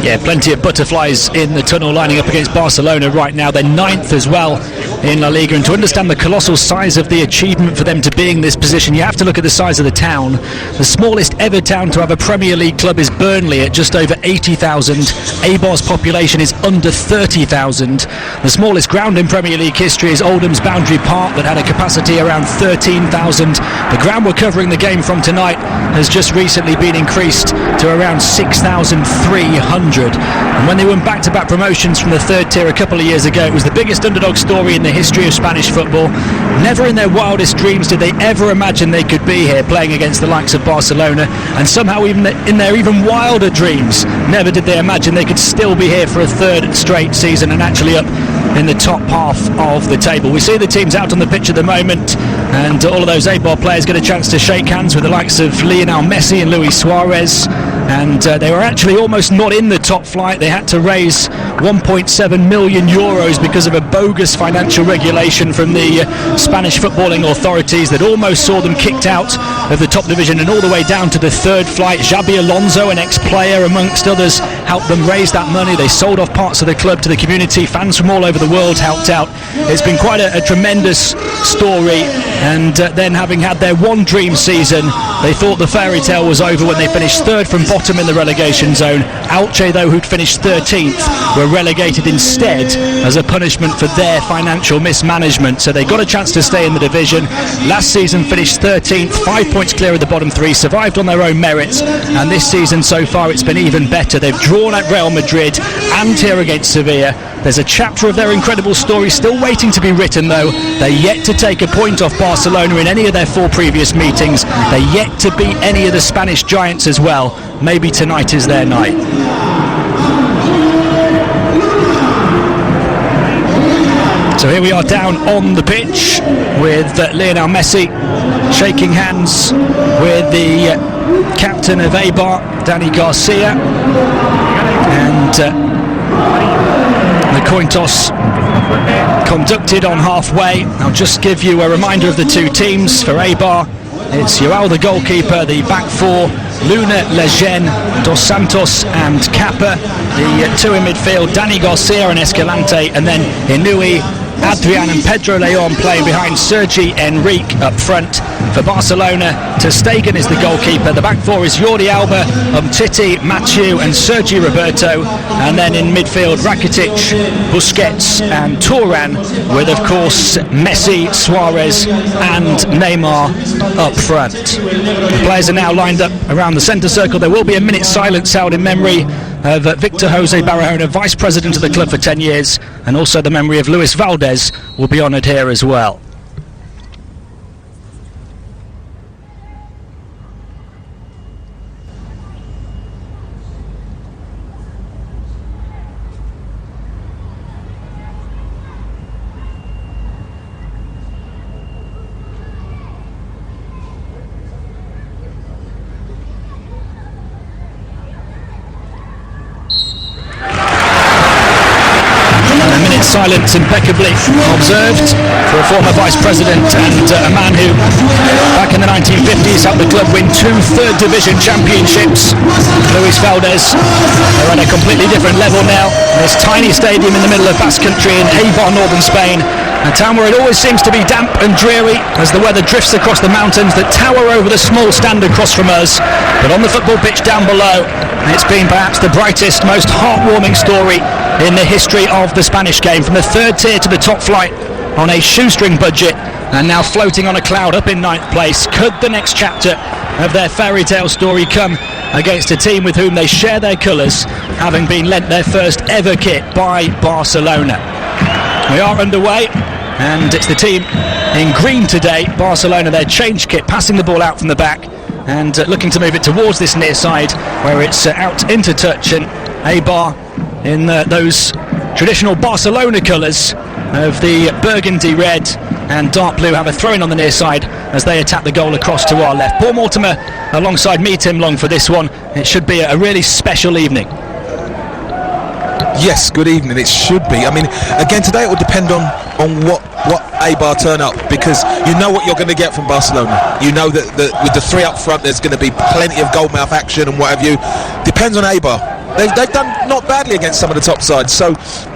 Yeah, plenty of butterflies in the tunnel lining up against Barcelona right now. They're 9th as well in La Liga, and to understand the colossal size of the achievement for them to be in this position, you have to look at the size of the town. The smallest ever town to have a Premier League club is Burnley at just over 80,000. Eibar's population is under 30,000. The smallest ground in Premier League history is Oldham's Boundary Park that had a capacity around 13,000. The ground we're covering the game from tonight has just recently been increased to around 6,300. And when they won back-to-back promotions from the third tier a couple of years ago, it was the biggest underdog story in the history of Spanish football. Never in their wildest dreams did they ever imagine they could be here playing against the likes of Barcelona, and somehow even in their even wilder dreams, never did they imagine they could still be here for a third straight season and actually up in the top half of the table. We see the teams out on the pitch at the moment, and all of those Eibar players get a chance to shake hands with the likes of Lionel Messi and Luis Suarez, and they were actually almost not in the top flight. They had to raise 1.7 million euros because of a bogus financial regulation from the Spanish footballing authorities that almost saw them kicked out of the top division and all the way down to the third flight. Xabi Alonso, an ex-player amongst others, helped them raise that money. They sold off parts of the club to the community. Fans from all over the world helped out. It's been quite a tremendous story, and then having had their one dream season, they thought the fairy tale was over when they finished third from bottom in the relegation zone. Elche, though, who'd finished 13th, were relegated instead as a punishment for their financial mismanagement, so they got a chance to stay in the division. Last season finished 13th, 5 points clear of the bottom three, survived on their own merits, and this season so far it's been even better. They've drawn at Real Madrid and here against Sevilla. There's a chapter of their incredible story still waiting to be written, though. They're yet to take a point off Barcelona in any of their 4 previous meetings. They're yet to beat any of the Spanish giants as well. Maybe tonight is their night. So here we are down on the pitch with Lionel Messi shaking hands with the captain of Eibar, Dani Garcia, and the coin toss conducted on halfway. I'll just give you a reminder of the two teams. For Eibar, it's Joao the goalkeeper, the back four, Luna, Lejeune, Dos Santos and Kappa, the two in midfield, Dani Garcia and Escalante, and then Inui, Adrian and Pedro Leon playing behind Sergi Enrique up front. For Barcelona, Ter Stegen is the goalkeeper. The back four is Jordi Alba, Umtiti, Mathieu and Sergi Roberto. And then in midfield, Rakitic, Busquets and Turan, with of course Messi, Suarez and Neymar up front. The players are now lined up around the centre circle. There will be a minute's silence held in memory of Victor Jose Barahona, vice president of the club for 10 years, and also the memory of Luis Valdez will be honoured here as well. Silence impeccably observed for a former vice president and a man who back in the 1950s helped the club win 2 third division championships. Luis Valdez. They're at a completely different level now. This tiny stadium in the middle of Basque Country in Eibar, northern Spain, a town where it always seems to be damp and dreary as the weather drifts across the mountains that tower over the small stand across from us. But on the football pitch down below, it's been perhaps the brightest, most heartwarming story in the history of the Spanish game. From the third tier to the top flight on a shoestring budget, and now floating on a cloud up in 9th place. Could the next chapter of their fairy tale story come against a team with whom they share their colours, having been lent their first ever kit by Barcelona? We are underway, and it's the team in green today, Barcelona, their change kit, passing the ball out from the back and looking to move it towards this near side where it's out into touch, and Eibar in those traditional Barcelona colours of the burgundy red and dark blue have a throw-in on the near side as they attack the goal across to our left. Paul Mortimer alongside me, Tim Long, for this one. It should be a really special evening. Yes, good evening. It should be. I mean, again, today it will depend on what Eibar turn up, because you know what you're going to get from Barcelona. You know that with the 3 up front, there's going to be plenty of goalmouth action and what have you. Depends on Eibar. They've done not badly against some of the top sides. So,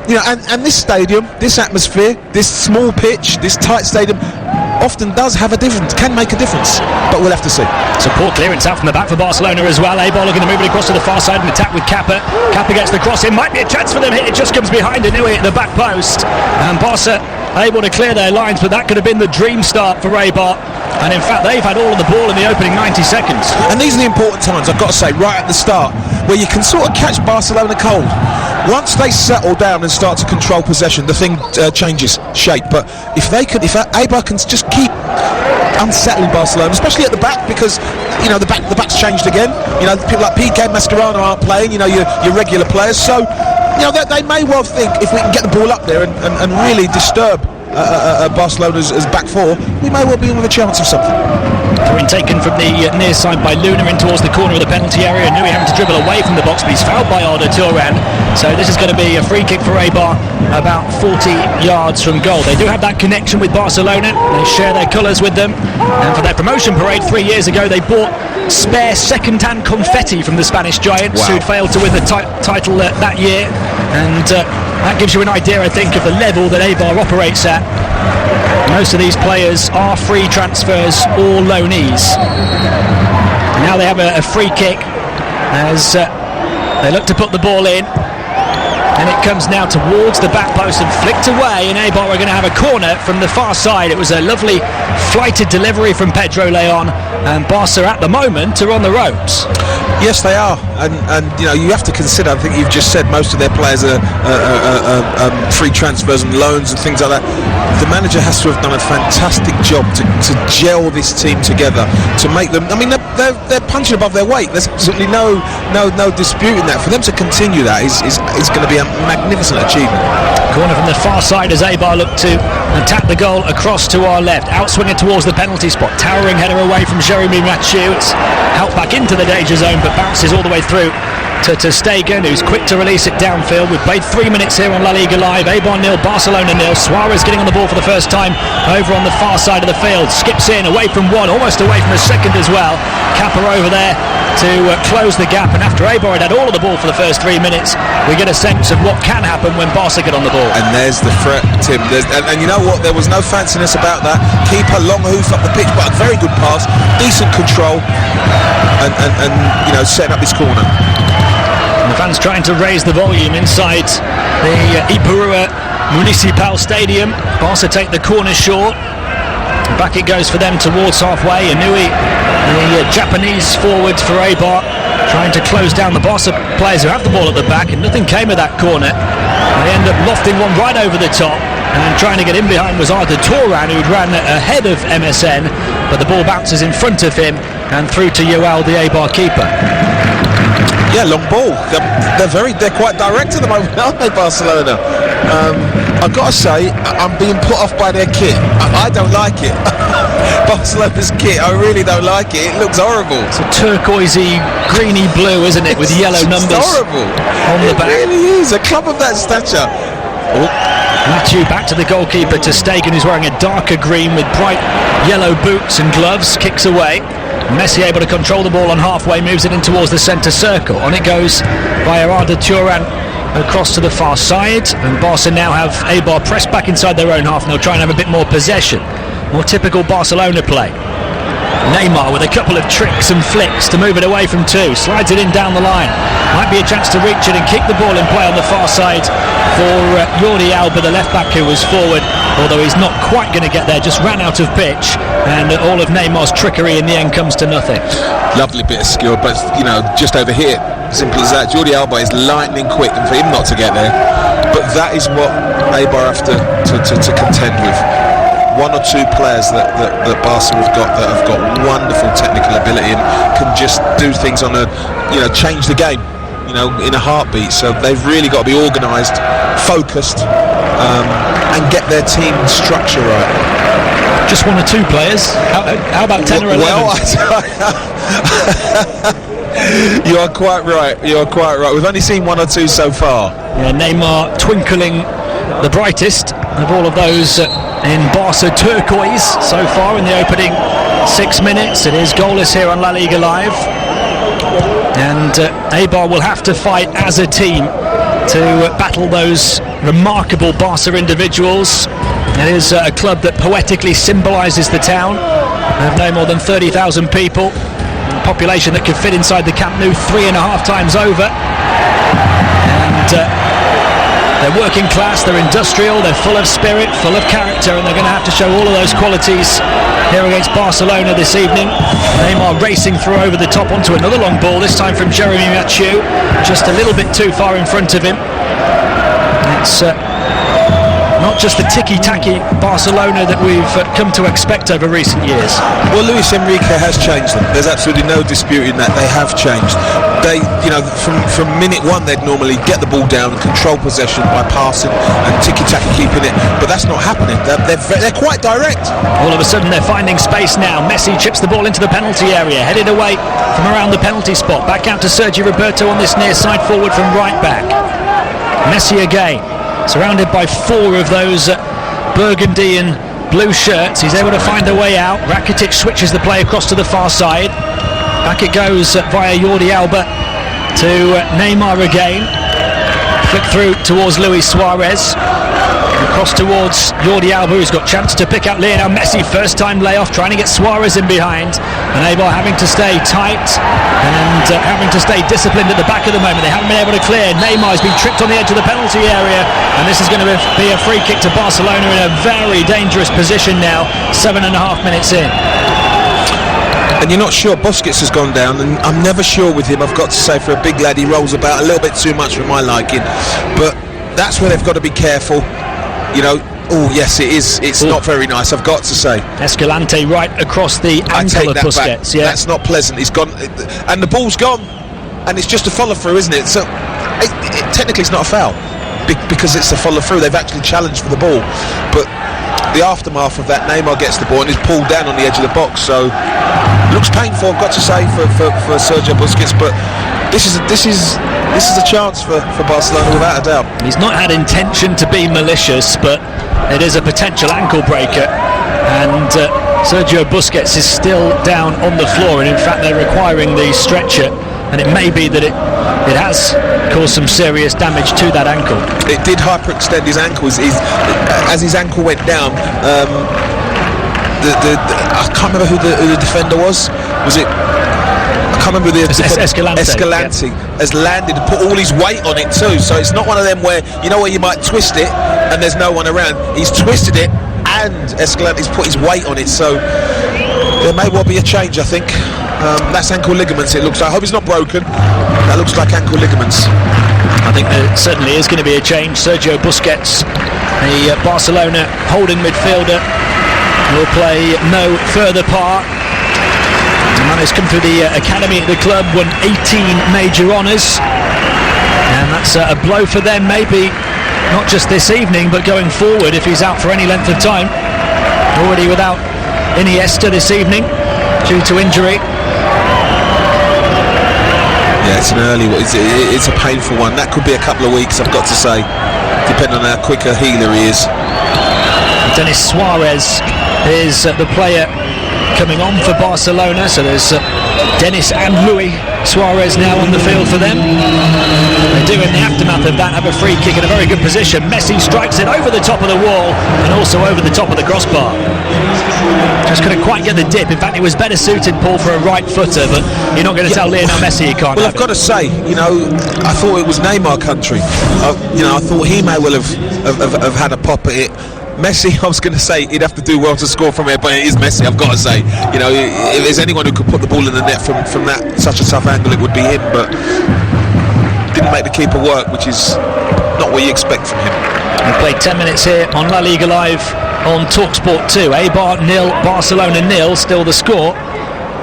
you know, and this stadium, this atmosphere, this small pitch, this tight stadium often does have a difference, can make a difference, but we'll have to see. So poor clearance out from the back for Barcelona as well. Eibar looking to move it across to the far side and attack with Kappa. Kappa gets the cross in, might be a chance for them here. It just comes behind Inui at the back post, and Barca able to clear their lines, but that could have been the dream start for Eibar. And in fact, they've had all of the ball in the opening 90 seconds. And these are the important times, I've got to say, right at the start, where you can sort of catch Barcelona cold. Once they settle down and start to control possession, the thing changes shape. But if Eibar can just keep unsettling Barcelona, especially at the back, because you know the back's changed again. You know, people like PK Mascherano aren't playing. You know, your regular players. So you know they may well think if we can get the ball up there and really disturb Barcelona's back four, we may well be in with a chance of something. Throw taken from the near side by Luna in towards the corner of the penalty area. Nui having to dribble away from the box, but he's fouled by Arda Turan. So this is going to be a free kick for Eibar, about 40 yards from goal. They do have that connection with Barcelona. They share their colours with them. And for their promotion parade 3 years ago, they bought spare second-hand confetti from the Spanish Giants, who'd failed to win the title that year. And that gives you an idea, I think, of the level that Eibar operates at. Most of these players are free transfers or loanees. And now they have a free kick as they look to put the ball in. And it comes now towards the back post and flicked away, and Eibar are going to have a corner from the far side. It was a lovely flighted delivery from Pedro Leon, and Barca at the moment are on the ropes. Yes, they are, and you know you have to consider. I think you've just said most of their players are free transfers and loans and things like that. The manager has to have done a fantastic job to gel this team together, to make them. I mean, they're punching above their weight. There's absolutely no disputing that. For them to continue that is going to be a magnificent achievement. Corner from the far side as Eibar look to attack the goal across to our left. Outswinger towards the penalty spot. Towering header away from Jeremy Mathieu. It's helped back into the danger zone, but bounces all the way through to Stegen, who's quick to release it downfield. We've played 3 minutes here on La Liga Live. Eibar 0, Barcelona 0. Suarez getting on the ball for the first time over on the far side of the field. Skips in, away from one, almost away from the second as well. Kappa over there to close the gap, and after Eibar had all of the ball for the first 3 minutes, we get a sense of what can happen when Barca get on the ball. And there's the threat, Tim. And you know what? There was no fanciness about that. Keeper, long hoof up the pitch, but a very good pass, decent control, and you know, setting up this corner. And the fans trying to raise the volume inside the Ipurua Municipal Stadium. Barca take the corner short. Back it goes for them towards halfway. Inui, the Japanese forward for Eibar, trying to close down the Barca players who have the ball at the back, and nothing came of that corner. They end up lofting one right over the top, and trying to get in behind was Arda Turan, who'd ran ahead of MSN, but the ball bounces in front of him and through to Yoel, the Eibar keeper. Yeah, long ball. They're quite direct at the moment, aren't they, Barcelona? I've got to say, I'm being put off by their kit. I don't like it. Barcelona's kit, I really don't like it. It looks horrible. It's a turquoisey, greeny blue, isn't it, with yellow numbers. It's horrible on the back. It really is. A club of that stature. Oh. Mathieu back to the goalkeeper, to Stegen, who's wearing a darker green with bright yellow boots and gloves. Kicks away. Messi able to control the ball on halfway, moves it in towards the centre circle. On it goes via Arda Turan across to the far side, and Barca now have Eibar pressed back inside their own half, and they'll try and have a bit more possession. More typical Barcelona play. Neymar with a couple of tricks and flicks to move it away from two, slides it in down the line. Might be a chance to reach it and kick the ball in play on the far side for Jordi Alba, the left back, who was forward, although he's not quite going to get there, just ran out of pitch, and all of Neymar's trickery in the end comes to nothing. Lovely bit of skill, but you know, just over here, simple as that. Jordi Alba is lightning quick, and for him not to get there, but that is what Eibar have to contend with. One or two players that Barca have got wonderful technical ability and can just do things on change the game, in a heartbeat. So they've really got to be organised, focused, and get their team structure right. Just one or two players? How about 10 or 11? Well, you are quite right. We've only seen one or two so far. Yeah, Neymar twinkling the brightest of all of those in Barca turquoise so far in the opening 6 minutes. It is goalless here on La Liga Live. And Eibar will have to fight as a team to battle those remarkable Barca individuals. It is a club that poetically symbolises the town. They have no more than 30,000 people, a population that could fit inside the Camp Nou 3.5 times over. And they're working class, they're industrial, they're full of spirit, full of character, and they're going to have to show all of those qualities here against Barcelona this evening. Neymar racing through over the top onto another long ball, this time from Jeremy Mathieu, just a little bit too far in front of him. It's not just the ticky-tacky Barcelona that we've come to expect over recent years. Well, Luis Enrique has changed them. There's absolutely no disputing that. They have changed. They, from minute one, they'd normally get the ball down and control possession by passing and ticky-tacky keeping it, but that's not happening. They're quite direct. All of a sudden, they're finding space now. Messi chips the ball into the penalty area, headed away from around the penalty spot. Back out to Sergi Roberto on this near side forward from right back. Messi again, surrounded by 4 of those burgundy and blue shirts. He's able to find a way out. Rakitic switches the play across to the far side. Back it goes via Jordi Alba to Neymar again. Flick through towards Luis Suarez. Across towards Jordi Alba, who's got chance to pick out Lionel Messi. First time layoff, trying to get Suarez in behind. And Eibar having to stay tight and having to stay disciplined at the back at the moment. They haven't been able to clear. Neymar's been tripped on the edge of the penalty area. And this is going to be a free kick to Barcelona in a very dangerous position now, 7.5 minutes in. And you're not sure. Busquets has gone down, and I'm never sure with him, I've got to say. For a big lad, he rolls about a little bit too much for my liking. But that's where they've got to be careful. Oh yes, it is. It's not very nice, I've got to say. Escalante right across the ankle of Busquets. Yeah, that's not pleasant. He's gone, and the ball's gone, and it's just a follow through, isn't it? So technically it's not a foul because it's a follow through. They've actually challenged for the ball, but the aftermath of that, Neymar gets the ball and is pulled down on the edge of the box. So it looks painful, I've got to say, for Sergio Busquets, but this is a chance for Barcelona without a doubt. He's not had intention to be malicious, but it is a potential ankle breaker, and Sergio Busquets is still down on the floor, and in fact they're requiring the stretcher, and it may be that it has caused some serious damage to that ankle. It did hyperextend his ankle. As his ankle went down, I can't remember who the defender was. Was it? I can't remember the Escalante. Escalante has landed and put all his weight on it too. So it's not one of them where where you might twist it and there's no one around. He's twisted it and Escalante's put his weight on it. So there may well be a change, I think. That's ankle ligaments, it looks like. I hope it's not broken. That looks like ankle ligaments. I think there certainly is going to be a change. Sergio Busquets, the Barcelona holding midfielder, will play no further part. The man has come through the academy at the club, won 18 major honours, and that's a blow for them, maybe not just this evening but going forward if he's out for any length of time. Already without Iniesta this evening due to injury. Yeah, it's an early one. It's a painful one. That could be a couple of weeks, I've got to say, depending on how quick a healer he is. Denis Suarez is the player coming on for Barcelona, so there's Denis and Luis Suarez now on the field for them. They do, in the aftermath of that, have a free kick in a very good position. Messi strikes it over the top of the wall and also over the top of the crossbar. Just couldn't quite get the dip. In fact, it was better suited, Paul, for a right footer, but you're not going to tell Lionel Messi he can't. Well, I've got to say, I thought it was Neymar country. I thought he may well have had a pop at it. Messi, I was going to say he'd have to do well to score from it, but it is Messi, I've got to say. If there's anyone who could put the ball in the net from that such a tough angle, it would be him, but didn't make the keeper work, which is not what you expect from him. We played 10 minutes here on La Liga Live on TalkSport 2. Eibar 0, Barcelona 0, still the score.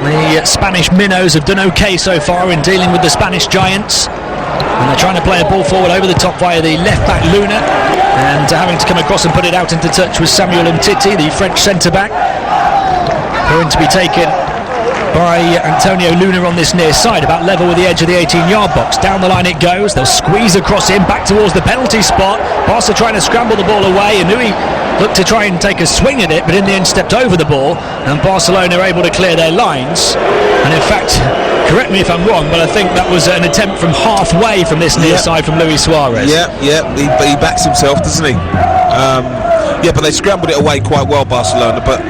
The Spanish minnows have done okay so far in dealing with the Spanish giants, and they're trying to play a ball forward over the top via the left back Luna, and having to come across and put it out into touch with Samuel Umtiti, the French centre back, going to be taken by Antonio Luna on this near side, about level with the edge of the 18-yard box. Down the line it goes. They'll squeeze across him back towards the penalty spot. Barca trying to scramble the ball away, and Nui looked to try and take a swing at it, but in the end stepped over the ball, and Barcelona are able to clear their lines. And in fact, Correct me if I'm wrong, but I think that was an attempt from halfway from this near side from Luis Suarez. Yeah, he backs himself, doesn't he? Yeah, but they scrambled it away quite well, Barcelona. But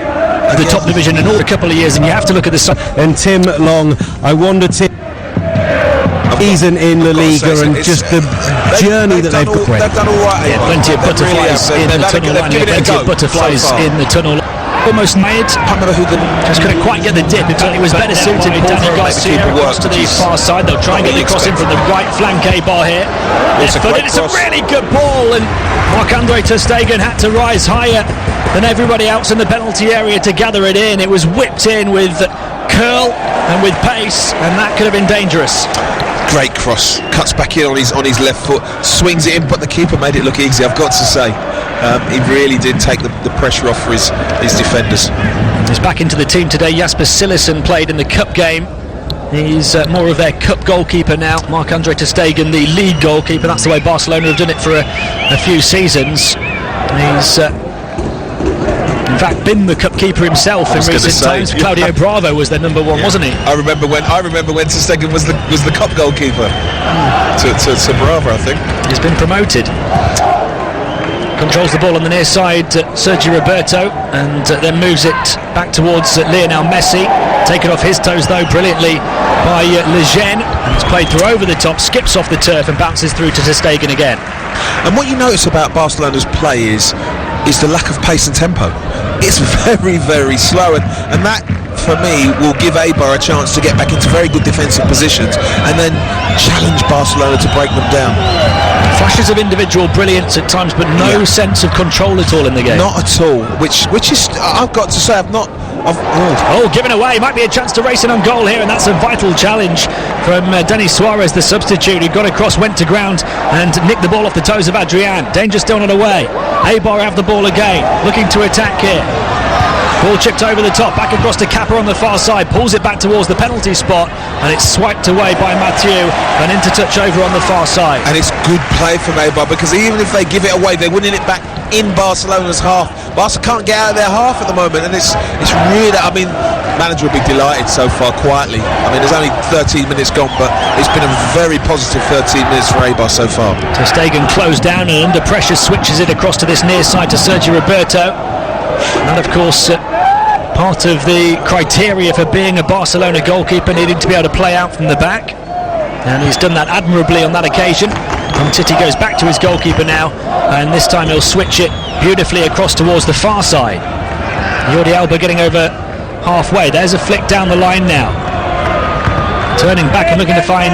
the top division in all a couple of years, and you have to look at the side. And Tim Long, I wonder, Tim, season in La Liga and just the journey that they've got. They've done all right. Yeah, plenty of butterflies in the tunnel lining. Plenty of butterflies in the tunnel. Almost made. Just couldn't quite get the dip. It was better suited with Danny Garcia across to the far side. They'll try and get the cross in from the right flank. Eibar here. It's a really good ball, and Marc-Andre ter Stegen had to rise higher than everybody else in the penalty area to gather it in. It was whipped in with curl and with pace, and that could have been dangerous. Great cross, cuts back in on his left foot, swings it in, but the keeper made it look easy, I've got to say. He really did take the pressure off for his defenders. He's back into the team today. Jasper Cillessen played in the cup game. He's more of their cup goalkeeper now. Marc-Andre ter Stegen, the league goalkeeper. That's the way Barcelona have done it for a few seasons. He's in fact been the cup keeper himself in recent times. Claudio Bravo was their number one, wasn't he? I remember when ter Stegen was the cup goalkeeper to Bravo, I think. He's been promoted. Controls the ball on the near side, Sergio Roberto, and then moves it back towards Lionel Messi. Taken off his toes though brilliantly by Lejeune. It's played through over the top, skips off the turf and bounces through to ter Stegen again. And what you notice about Barcelona's play is the lack of pace and tempo. It's very, very slow, and that for me will give Eibar a chance to get back into very good defensive positions and then challenge Barcelona to break them down. Flashes of individual brilliance at times, but no sense of control at all in the game. Not at all, which is, I've got to say, given away. Might be a chance to race in on goal here, and that's a vital challenge from Denis Suarez, the substitute, who got across, went to ground and nicked the ball off the toes of Adrian. Danger still not away. Eibar have the ball again, looking to attack here. Ball chipped over the top, back across to Kappa on the far side, pulls it back towards the penalty spot, and it's swiped away by Mathieu and into touch over on the far side. And it's good play from Eibar, because even if they give it away, they're winning it back in Barcelona's half. Barca can't get out of their half at the moment, and it's really, I mean, manager will be delighted so far, quietly. I mean, there's only 13 minutes gone, but it's been a very positive 13 minutes for Eibar so far. ter Stegen closed down and under pressure switches it across to this near side to Sergio Roberto. And of course, part of the criteria for being a Barcelona goalkeeper, needing to be able to play out from the back, and he's done that admirably on that occasion. Titi goes back to his goalkeeper now, and this time he'll switch it beautifully across towards the far side. Jordi Alba getting over halfway. There's a flick down the line now. Turning back and looking to find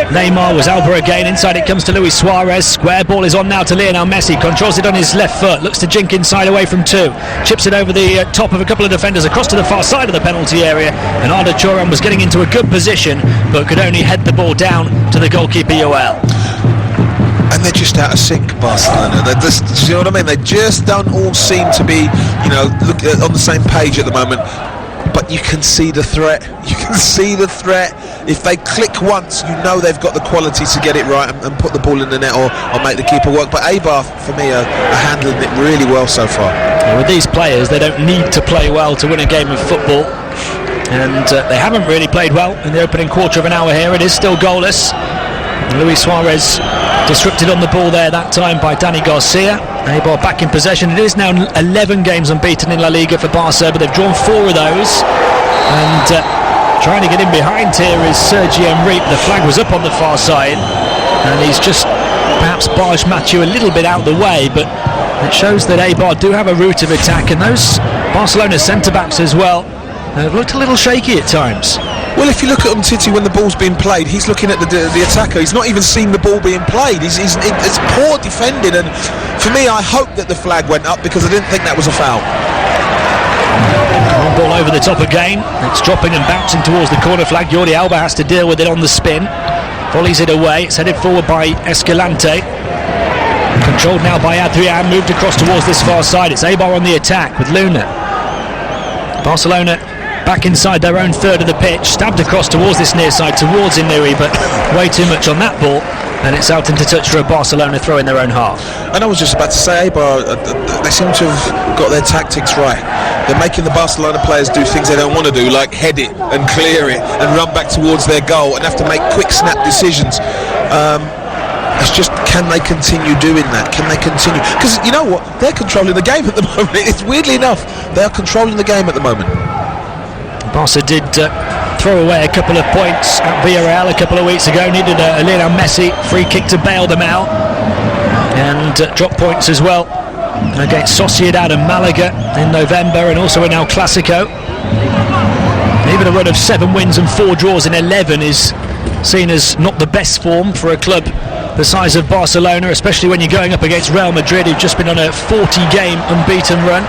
Neymar, was Alba again. Inside it comes to Luis Suarez. Square ball is on now to Lionel Messi. Controls it on his left foot. Looks to jink inside away from two. Chips it over the top of a couple of defenders across to the far side of the penalty area. And Arda Turan was getting into a good position, but could only head the ball down to the goalkeeper Joel. And they're just out of sync, Barcelona. They're just, do you know what I mean? They just don't all seem to be, on the same page at the moment. But you can see the threat. You can see the threat. If they click once, you know they've got the quality to get it right and put the ball in the net or make the keeper work. But Eibar, for me, are handling it really well so far. Yeah, with these players, they don't need to play well to win a game of football. And they haven't really played well in the opening quarter of an hour here. It is still goalless. Luis Suarez disrupted on the ball there that time by Danny Garcia. Eibar back in possession. It is now 11 games unbeaten in La Liga for Barca, but they've drawn 4 of those. And trying to get in behind here is Sergi Enrique. The flag was up on the far side, and he's just perhaps barged Mathieu a little bit out the way, but it shows that Eibar do have a route of attack, and those Barcelona centre-backs as well have looked a little shaky at times. Well, if you look at Titi when the ball's being played, he's looking at the attacker. He's not even seen the ball being played. It's poor defending, and for me, I hope that the flag went up because I didn't think that was a foul. Ball over the top again. It's dropping and bouncing towards the corner flag. Jordi Alba has to deal with it on the spin. Volleys it away. It's headed forward by Escalante. Controlled now by Adrian. Moved across towards this far side. It's Eibar on the attack with Luna. Barcelona back inside their own third of the pitch, stabbed across towards this near side towards Inui, but way too much on that ball. and it's out into touch for a Barcelona throw in their own half. And I was just about to say, Eibar, they seem to have got their tactics right. They're making the Barcelona players do things they don't want to do, like head it and clear it and run back towards their goal and have to make quick snap decisions. It's just, can they continue doing that? Can they continue? Because you know what? They're controlling the game at the moment. It's weirdly enough, they are controlling the game at the moment. Barca did throw away a couple of points at Villarreal a couple of weeks ago. Needed a Lionel Messi free kick to bail them out, and dropped points as well against Sociedad and Malaga in November, and also in El Clasico. Even a run of 7 wins and 4 draws in 11 is seen as not the best form for a club the size of Barcelona, especially when you're going up against Real Madrid, who've just been on a 40-game unbeaten run.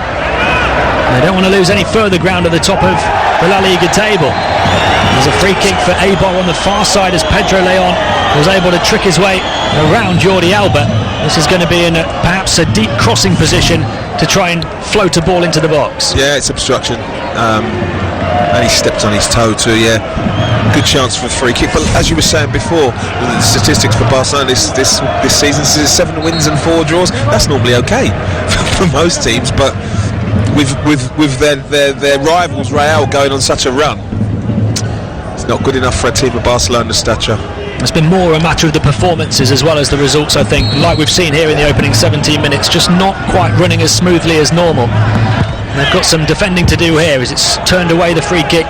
They don't want to lose any further ground at the top of the La Liga table. There's a free kick for Eibar on the far side as Pedro Leon was able to trick his way around Jordi Alba. This is going to be in perhaps a deep crossing position to try and float a ball into the box. Yeah, it's obstruction. And he stepped on his toe too, yeah. Good chance for a free kick. But as you were saying before, the statistics for Barcelona this season is 7 wins and 4 draws. That's normally okay for most teams, but with their rivals Real going on such a run, it's not good enough for a team of Barcelona's stature. It's been more a matter of the performances as well as the results, I think. Like we've seen here in the opening 17 minutes, just not quite running as smoothly as normal. They've got some defending to do here as it's turned away the free kick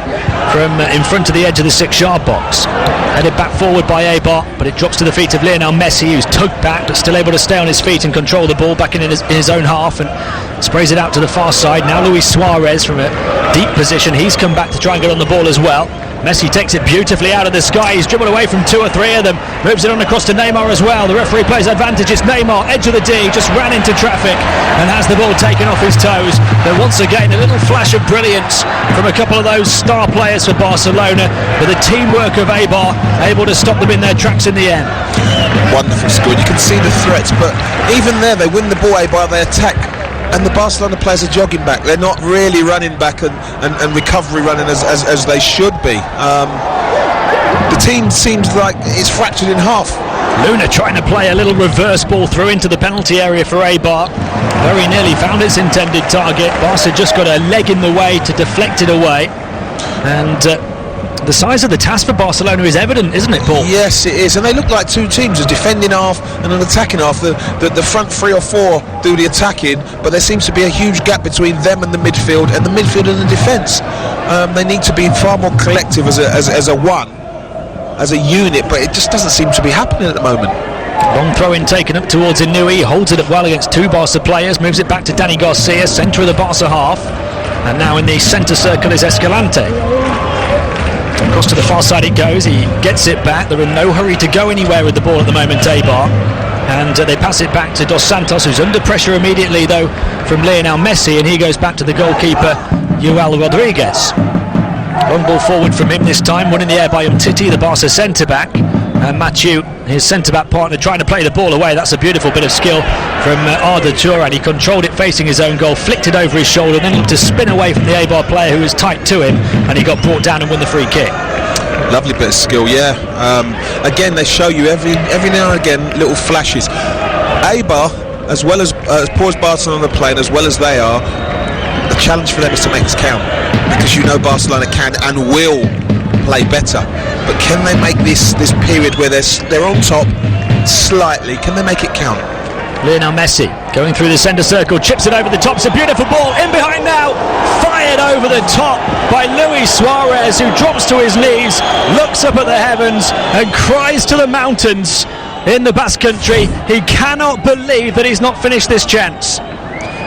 from in front of the edge of the 6-yard box. Headed back forward by Eibar, but it drops to the feet of Lionel Messi, who's tugged back but still able to stay on his feet and control the ball back in his own half, and sprays it out to the far side. Now Luis Suarez from a deep position, he's come back to try and get on the ball as well. Messi takes it beautifully out of the sky. He's dribbled away from 2 or 3 of them. Moves it on across to Neymar as well. The referee plays advantage. It's Neymar, edge of the D, just ran into traffic and has the ball taken off his toes. But once again, a little flash of brilliance from a couple of those star players for Barcelona, with the teamwork of Eibar able to stop them in their tracks in the end. Wonderful score. You can see the threats, but even there, they win the ball, Eibar, they attack. And the Barcelona players are jogging back. They're not really running back and recovery running as they should be. The team seems like it's fractured in half. Luna trying to play a little reverse ball through into the penalty area for Eibar. Very nearly found its intended target. Barca just got a leg in the way to deflect it away. And the size of the task for Barcelona is evident, isn't it, Paul? Yes, it is. And they look like 2 teams, a defending half and an attacking half. The front 3 or 4 do the attacking, but there seems to be a huge gap between them and the midfield, and the midfield and the defence. They need to be far more collective as a one, as a unit, but it just doesn't seem to be happening at the moment. Long throw in taken up towards Inui, holds it up well against 2 Barca players, moves it back to Dani Garcia, centre of the Barca half, and now in the centre circle is Escalante. Across to the far side it goes, he gets it back. They're in no hurry to go anywhere with the ball at the moment, Eibar. And they pass it back to Dos Santos, who's under pressure immediately though from Lionel Messi, and he goes back to the goalkeeper, Joel Rodriguez. Long ball forward from him this time, won in the air by Umtiti, the Barca centre-back. And Mathieu, his centre-back partner, trying to play the ball away. That's a beautiful bit of skill from Arda Turan. He controlled it facing his own goal, flicked it over his shoulder, then looked to spin away from the Eibar player who was tight to him, and he got brought down and won the free kick. Lovely bit of skill, yeah. Again, they show you every now and again little flashes. Eibar, as well as poor as Barcelona are playing, as well as they are, the challenge for them is to make this count, because you know Barcelona can and will play better. But can they make this period where they're on top slightly, can they make it count? Lionel Messi going through the centre circle, chips it over the top. It's a beautiful ball in behind now, fired over the top by Luis Suarez, who drops to his knees, looks up at the heavens and cries to the mountains in the Basque Country. He cannot believe that he's not finished this chance.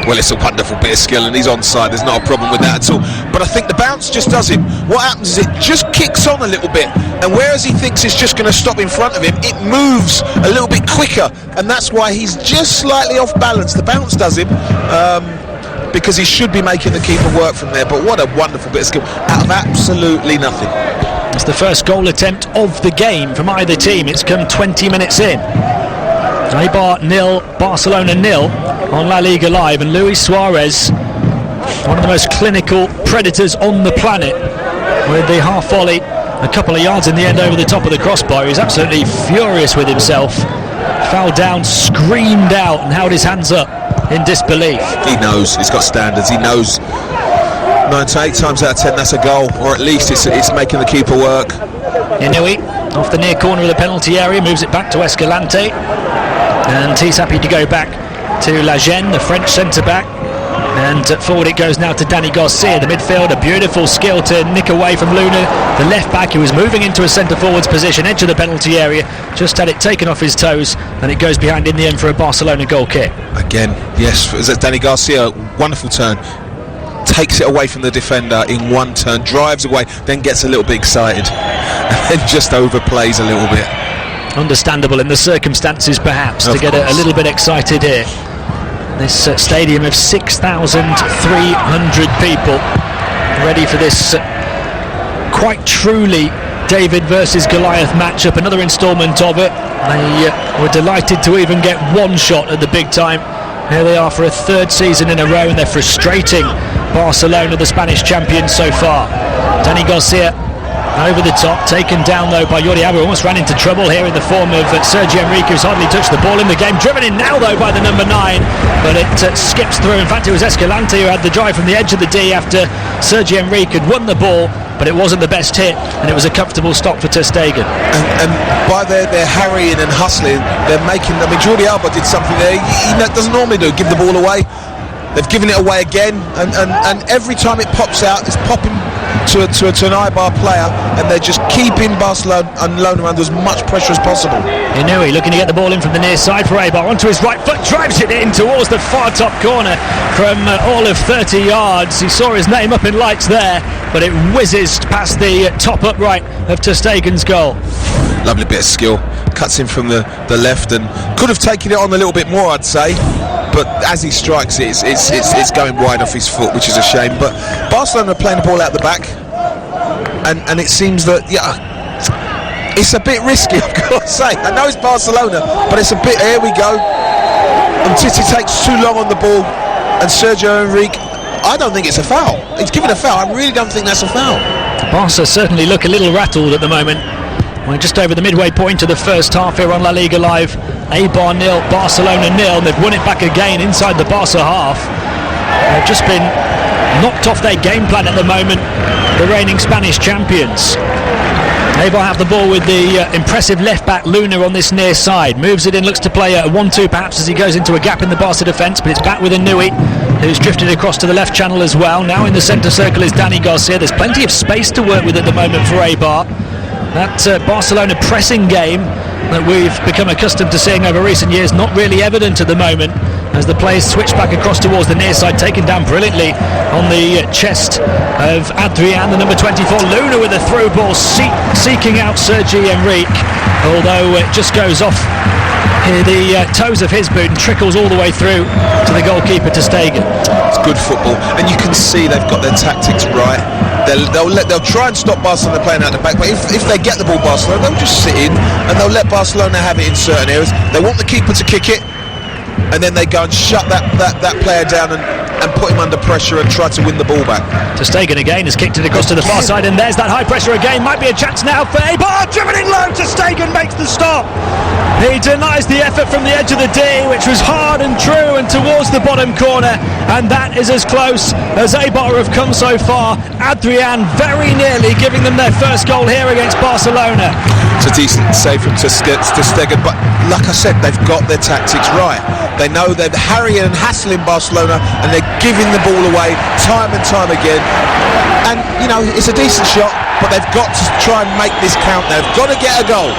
Well, it's a wonderful bit of skill, and he's onside. There's not a problem with that at all. But I think the bounce just does him. What happens is it just kicks on a little bit, and whereas he thinks it's just going to stop in front of him, it moves a little bit quicker, and that's why he's just slightly off balance. The bounce does him, because he should be making the keeper work from there. But what a wonderful bit of skill out of absolutely nothing. It's the first goal attempt of the game from either team. It's come 20 minutes in. Eibar 0, Barcelona 0 on La Liga Live, and Luis Suarez, one of the most clinical predators on the planet, with the half volley a couple of yards in the end over the top of the crossbar. He was absolutely furious with himself. Fell down, screamed out and held his hands up in disbelief. He knows, he's got standards, he knows 9 to 8 times out of 10 that's a goal, or at least it's making the keeper work. Inui off the near corner of the penalty area, moves it back to Escalante, and he's happy to go back to Lagen, the French centre-back. And forward it goes now to Danny Garcia, the midfielder. Beautiful skill to nick away from Luna, the left back, who was moving into a centre forwards position, edge of the penalty area, just had it taken off his toes, and it goes behind in the end for a Barcelona goal kick. Again, yes, Danny Garcia, wonderful turn, takes it away from the defender in one turn, drives away, then gets a little bit excited and then just overplays a little bit. Understandable in the circumstances, perhaps, to get a little bit excited here. This stadium of 6,300 people ready for this quite truly David versus Goliath matchup, another instalment of it. They were delighted to even get one shot at the big time. Here they are for a third season in a row, and they're frustrating Barcelona, the Spanish champions so far. Danny Garcia over the top, taken down though by Jordi Alba, almost ran into trouble here in the form of Sergio Enrique, who's hardly touched the ball in the game. Driven in now though by the number 9, but it skips through. In fact, it was Escalante who had the drive from the edge of the D after Sergio Enrique had won the ball, but it wasn't the best hit, and it was a comfortable stop for Ter Stegen. And by their harrying and hustling, they're making, I mean, Jordi Alba did something there he doesn't normally do, give the ball away. They've given it away again, and every time it pops out, it's popping to an Eibar player, and they're just keeping Barcelona under as much pressure as possible. Inui looking to get the ball in from the near side for Eibar, onto his right foot, drives it in towards the far top corner from all of 30 yards. He saw his name up in lights there, but it whizzes past the top upright of Ter Stegen's goal. Lovely bit of skill, cuts in from the left, and could have taken it on a little bit more, I'd say, but as he strikes it, it's going wide off his foot, which is a shame. But Barcelona are playing the ball out the back, and it seems that it's a bit risky, I've got to say. I know it's Barcelona, but it's a bit, here we go, and Titi takes too long on the ball, and Sergio Enrique, I don't think it's a foul. He's given a foul, I really don't think that's a foul. Barca certainly look a little rattled at the moment. We're just over the midway point of the first half here on La Liga Live. Eibar 0, Barcelona 0. They've won it back again inside the Barca half. They've just been knocked off their game plan at the moment, the reigning Spanish champions. Eibar have the ball with the impressive left back Luna on this near side. Moves it in, looks to play a 1-2 perhaps as he goes into a gap in the Barca defence, but it's back with Inui, who's drifted across to the left channel as well. Now in the centre circle is Danny Garcia. There's plenty of space to work with at the moment for Eibar. That Barcelona pressing game that we've become accustomed to seeing over recent years, not really evident at the moment, as the players switch back across towards the near side, taken down brilliantly on the chest of Adrian, the number 24. Luna with a through ball, seeking out Sergi Enrique, although it just goes off the toes of his boot and trickles all the way through to the goalkeeper, Ter Stegen. It's good football, and you can see they've got their tactics right. They'll try and stop Barcelona playing out the back, but if they get the ball, Barcelona, they'll just sit in and they'll let Barcelona have it in certain areas. They want the keeper to kick it, and then they go and shut that player down and put him under pressure and try to win the ball back. Ter Stegen again has kicked it across to the far side, and there's that high pressure again. Might be a chance now for Eibar. Driven in low, Ter Stegen makes the stop. He denies the effort from the edge of the D, which was hard and true and towards the bottom corner, and that is as close as Eibar have come so far. Adrian very nearly giving them their first goal here against Barcelona. It's a decent save from Ter Stegen, but like I said, they've got their tactics right. They know they're harrying and hassling Barcelona, and they're giving the ball away time and time again. And you know, it's a decent shot, but they've got to try and make this count. They've got to get a goal.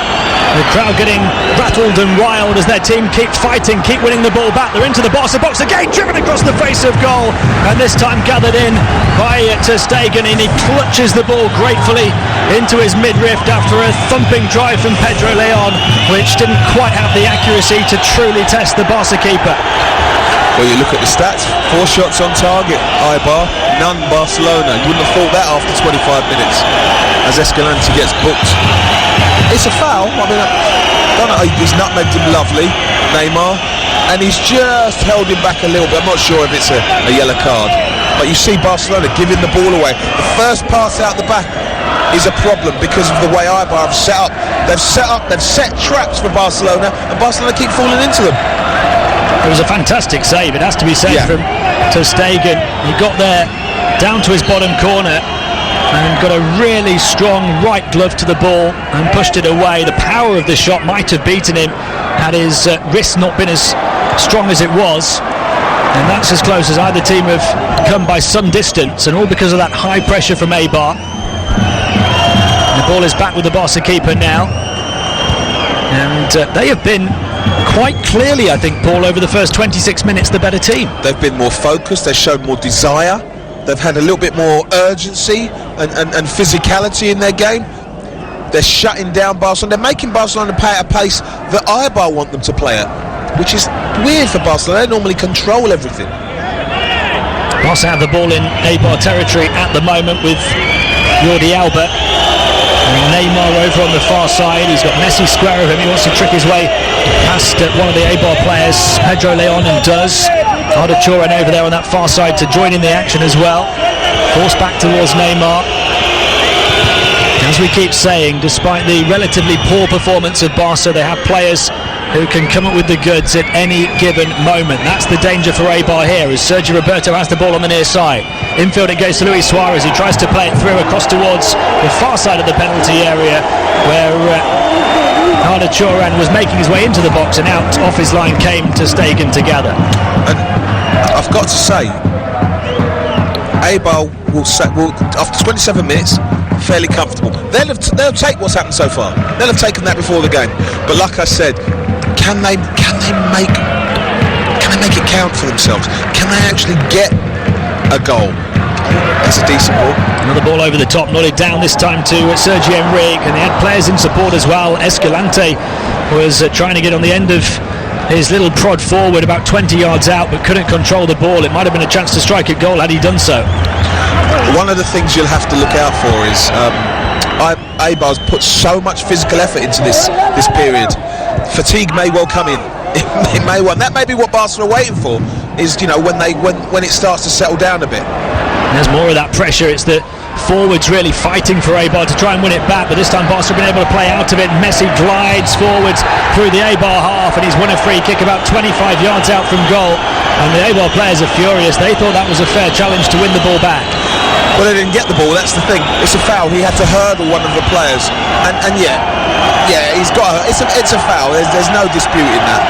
The crowd getting rattled and wild as their team keep fighting, keep winning the ball back. They're into the Barca box again, driven across the face of goal, and this time gathered in by Ter Stegen, and he clutches the ball gratefully into his midriff after a thumping drive from Pedro Leon, which didn't quite have the accuracy to truly test the Barca keeper. Well, you look at the stats, 4 shots on target, Eibar, none Barcelona. You wouldn't have thought that after 25 minutes, as Escalante gets booked. It's a foul. I mean, don't know, he's nutmegged him lovely, Neymar, and he's just held him back a little bit. I'm not sure if it's a yellow card. but you see Barcelona giving the ball away. The first pass out the back is a problem because of the way Eibar have set up. They've set traps for Barcelona, and Barcelona keep falling into them. It was a fantastic save, it has to be said, from ter Stegen. He got there down to his bottom corner and got a really strong right glove to the ball and pushed it away. The power of the shot might have beaten him had his wrist not been as strong as it was, and that's as close as either team have come by some distance, and all because of that high pressure from Eibar. The ball is back with the Barca keeper now, and they have been quite clearly, I think, Paul, over the first 26 minutes the better team. They've been more focused, they've shown more desire, they've had a little bit more urgency and physicality in their game. They're shutting down Barcelona, they're making Barcelona play at a pace that Eibar want them to play at, which is weird for Barcelona. They normally control everything. Barca have the ball in Eibar territory at the moment with Jordi Alba. Neymar over on the far side. He's got Messi square of him. He wants to trick his way past one of the Eibar players, Pedro Leon, and does. Arda Turan over there on that far side to join in the action as well. Forced back towards Neymar. As we keep saying, despite the relatively poor performance of Barca, they have players who can come up with the goods at any given moment. That's the danger for Eibar here, as Sergio Roberto has the ball on the near side. Infield it goes to Luis Suarez. He tries to play it through across towards the far side of the penalty area, where Arda Turan was making his way into the box, and out off his line came ter Stegen together. And I've got to say, Eibar will after 27 minutes, fairly comfortable. They'll take what's happened so far. They'll have taken that before the game. But like I said, can they make it count for themselves? Can they actually get a goal? That's a decent ball. Another ball over the top, nodded down this time to Sergi Enrique, and they had players in support as well. Escalante was trying to get on the end of his little prod forward about 20 yards out, but couldn't control the ball. It might have been a chance to strike a goal had he done so. One of the things you'll have to look out for is Eibar's put so much physical effort into this period. Fatigue may well come in. It may well. That may be what Barca are waiting for. Is when it starts to settle down a bit. There's more of that pressure. It's the forwards really fighting for Eibar to try and win it back, but this time Barca have been able to play out of it. Messi glides forwards through the Eibar half, and he's won a free kick about 25 yards out from goal, and the Eibar players are furious. They thought that was a fair challenge to win the ball back. Well, they didn't get the ball, that's the thing. It's a foul. He had to hurdle one of the players, and he's got it's a foul. There's no disputing that.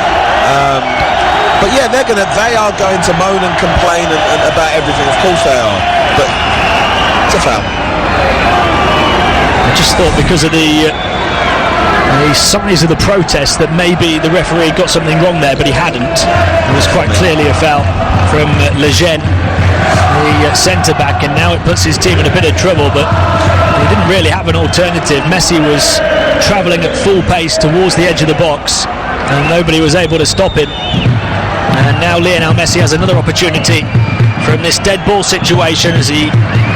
But yeah, they are going to moan and complain and about everything. Of course they are. But it's a foul. I just thought because of the size of the protest that maybe the referee got something wrong there, but he hadn't. It was quite clearly a foul from Lejeune, the centre-back, and now it puts his team in a bit of trouble, but he didn't really have an alternative. Messi was travelling at full pace towards the edge of the box, and nobody was able to stop him. And now Lionel Messi has another opportunity from this dead ball situation as he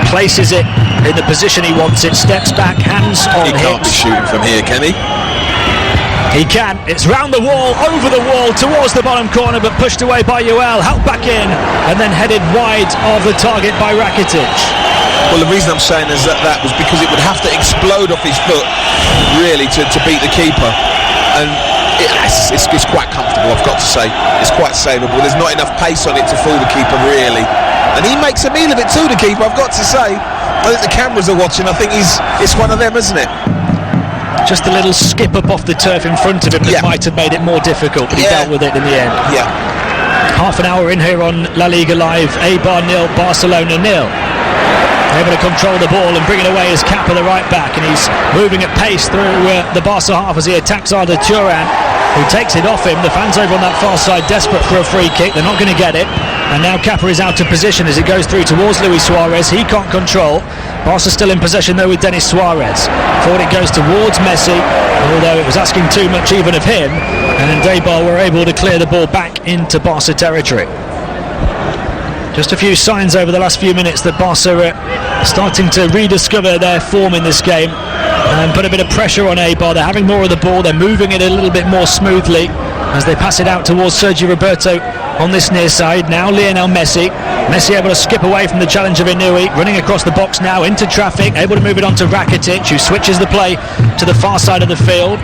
places it in the position he wants it, steps back, hands on hips. He can't be shooting from here, can he? He can. It's round the wall, over the wall, towards the bottom corner, but pushed away by Joel, helped back in, and then headed wide of the target by Rakitic. Well, the reason I'm saying is that was because it would have to explode off his foot, really, to beat the keeper. And it's quite comfortable, I've got to say. It's quite savable. There's not enough pace on it to fool the keeper, really. And he makes a meal of it too, the keeper, I've got to say. I think the cameras are watching. I think it's one of them, isn't it? Just a little skip up off the turf in front of him that might have made it more difficult, but he dealt with it in the end. Yeah. Half an hour in here on La Liga Live. Eibar 0, Barcelona 0. Able to control the ball and bring it away as Kappa, the right back, and he's moving at pace through the Barca half as he attacks Arda Turan, who takes it off him. The fans over on that far side desperate for a free kick. They're not going to get it, and now Kappa is out of position as it goes through towards Luis Suarez. He can't control. Barca still in possession though with Denis Suarez. Forward it goes towards Messi, although it was asking too much even of him, and Eibar were able to clear the ball back into Barca territory. Just a few signs over the last few minutes that Barca are starting to rediscover their form in this game and put a bit of pressure on Eibar. They're having more of the ball, they're moving it a little bit more smoothly as they pass it out towards Sergio Roberto on this near side. Now Lionel Messi. Messi able to skip away from the challenge of Inui, running across the box now into traffic, able to move it on to Rakitic, who switches the play to the far side of the field.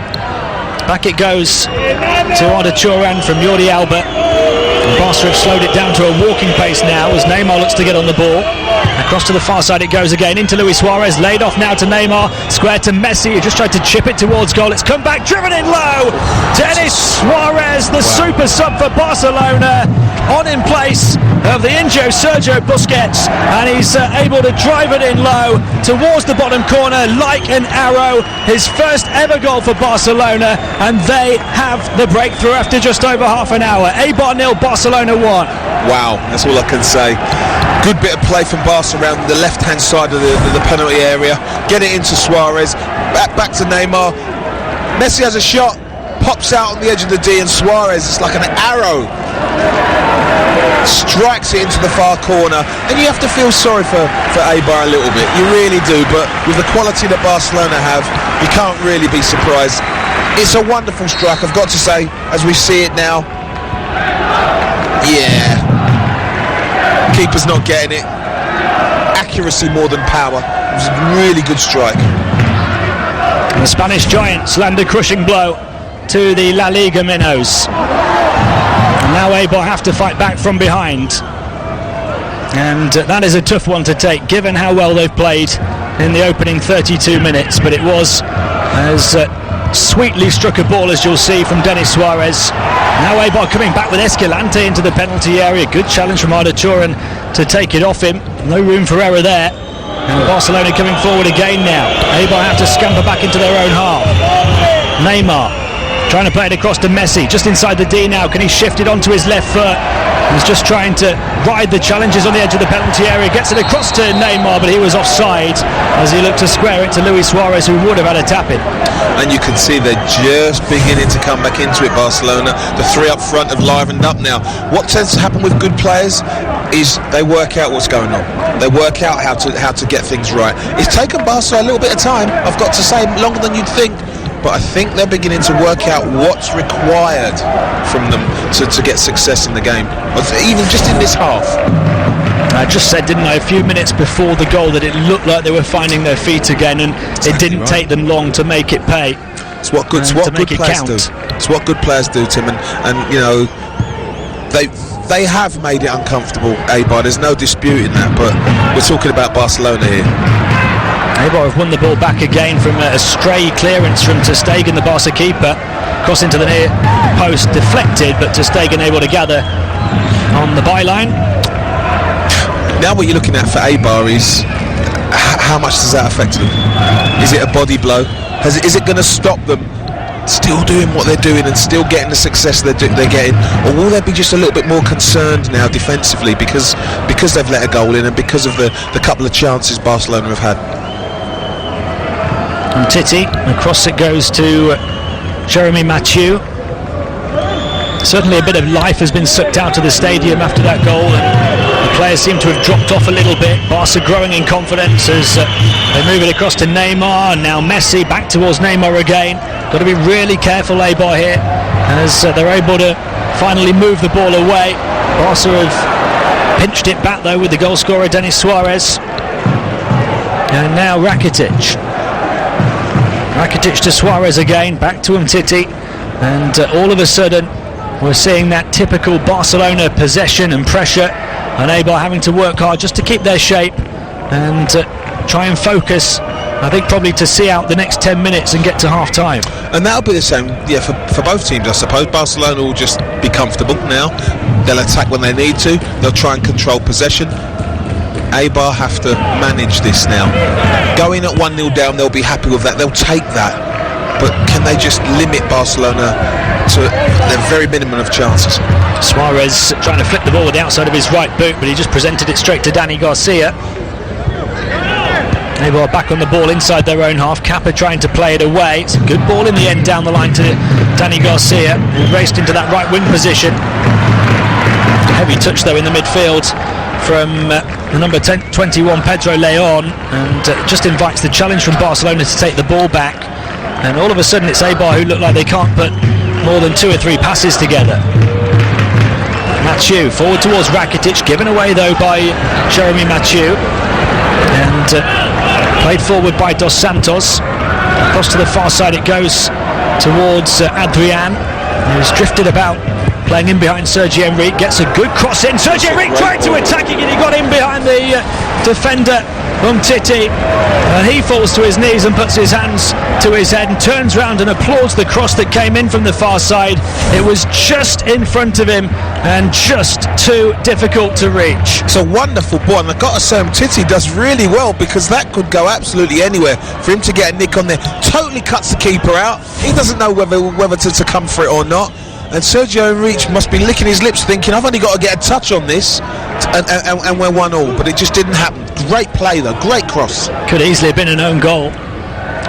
Back it goes to Arda Turan from Jordi Alba. And Barca have slowed it down to a walking pace now as Neymar looks to get on the ball. Across to the far side it goes again, into Luis Suarez, laid off now to Neymar, square to Messi, who just tried to chip it towards goal. It's come back, driven in low. Denis Suarez, the super sub for Barcelona, on in place of the injured Sergio Busquets, and he's able to drive it in low towards the bottom corner like an arrow. His first ever goal for Barcelona, and they have the breakthrough after just over half an hour. Eibar 0, Barcelona 1. Wow, that's all I can say. Good bit of play from Barca around the left-hand side of the penalty area. Get it into Suarez, back to Neymar. Messi has a shot, pops out on the edge of the D, and Suarez, it's like an arrow, strikes it into the far corner. And you have to feel sorry for Eibar a little bit, you really do, but with the quality that Barcelona have, you can't really be surprised. It's a wonderful strike, I've got to say, as we see it now. Yeah, keeper's not getting it. Accuracy more than power. It was a really good strike. And the Spanish Giants land a crushing blow to the La Liga minnows. And now Eibar have to fight back from behind, and that is a tough one to take given how well they've played in the opening 32 minutes. But it was as sweetly struck a ball as you'll see from Denis Suarez. Now Eibar coming back with Escalante into the penalty area. Good challenge from Arda Turan to take it off him. No room for error there. And Barcelona coming forward again now. Eibar have to scamper back into their own half. Neymar trying to play it across to Messi, just inside the D now. Can he shift it onto his left foot? He's just trying to ride the challenges on the edge of the penalty area. Gets it across to Neymar, but he was offside as he looked to square it to Luis Suarez, who would have had a tap in. And you can see they're just beginning to come back into it, Barcelona. The three up front have livened up now. What tends to happen with good players is they work out what's going on. They work out how to get things right. It's taken Barca a little bit of time, I've got to say, longer than you'd think. But I think they're beginning to work out what's required from them to get success in the game, even just in this half. I just said, didn't I, a few minutes before the goal, that it looked like they were finding their feet again, and exactly, it didn't take them long to make it pay. It's what good players do. It's what good players do, Tim, and you know, they have made it uncomfortable, Eibar. There's no disputing that, but we're talking about Barcelona here. Eibar have won the ball back again from a stray clearance from ter Stegen, the Barca keeper. Cross into the near post, deflected, but ter Stegen able to gather on the byline. Now what you're looking at for Eibar is how much does that affect them? Is it a body blow? Is it going to stop them still doing what they're doing and still getting the success they're getting, or will they be just a little bit more concerned now defensively because they've let a goal in and because of the couple of chances Barcelona have had? And Titi, across it goes to Jeremy Mathieu. Certainly a bit of life has been sucked out of the stadium after that goal, and the players seem to have dropped off a little bit. Barca growing in confidence as they move it across to Neymar, and now Messi back towards Neymar again. Got to be really careful, Eibar, here, as they're able to finally move the ball away. Barca have pinched it back though with the goal scorer Denis Suarez, and now Rakitic to Suarez again, back to Umtiti, and all of a sudden we're seeing that typical Barcelona possession and pressure, and Eibar having to work hard just to keep their shape and try and focus, I think, probably to see out the next 10 minutes and get to half time. And that'll be the same, yeah, for both teams, I suppose. Barcelona will just be comfortable now. They'll attack when they need to. They'll try and control possession. Eibar have to manage this now. Going at 1-0 down, they'll be happy with that. They'll take that. But can they just limit Barcelona to their very minimum of chances? Suarez trying to flip the ball with the outside of his right boot, but he just presented it straight to Dani Garcia. Eibar back on the ball inside their own half. Kappa trying to play it away. It's a good ball in the end down the line to Dani Garcia, who raced into that right wing position. Heavy touch though in the midfield from the number 21 Pedro Leon, and just invites the challenge from Barcelona to take the ball back. And all of a sudden it's Eibar who look like they can't put more than 2 or 3 passes together. Mathieu forward towards Rakitic, given away though by Jeremy Mathieu, and played forward by Dos Santos. Across to the far side it goes towards Adrian, who's drifted about, playing in behind Sergi Enrique. Gets a good cross in. Sergi Enrique tried to attack it, and he got in behind the defender Umtiti, and he falls to his knees and puts his hands to his head and turns round and applauds the cross that came in from the far side. It was just in front of him and just too difficult to reach. It's a wonderful ball, and I've got to say Umtiti does really well, because that could go absolutely anywhere. For him to get a nick on there, totally cuts the keeper out. He doesn't know whether to come for it or not. And Sergio Enrique must be licking his lips thinking, I've only got to get a touch on this, and we're 1-1, but it just didn't happen. Great play though, great cross. Could easily have been an own goal.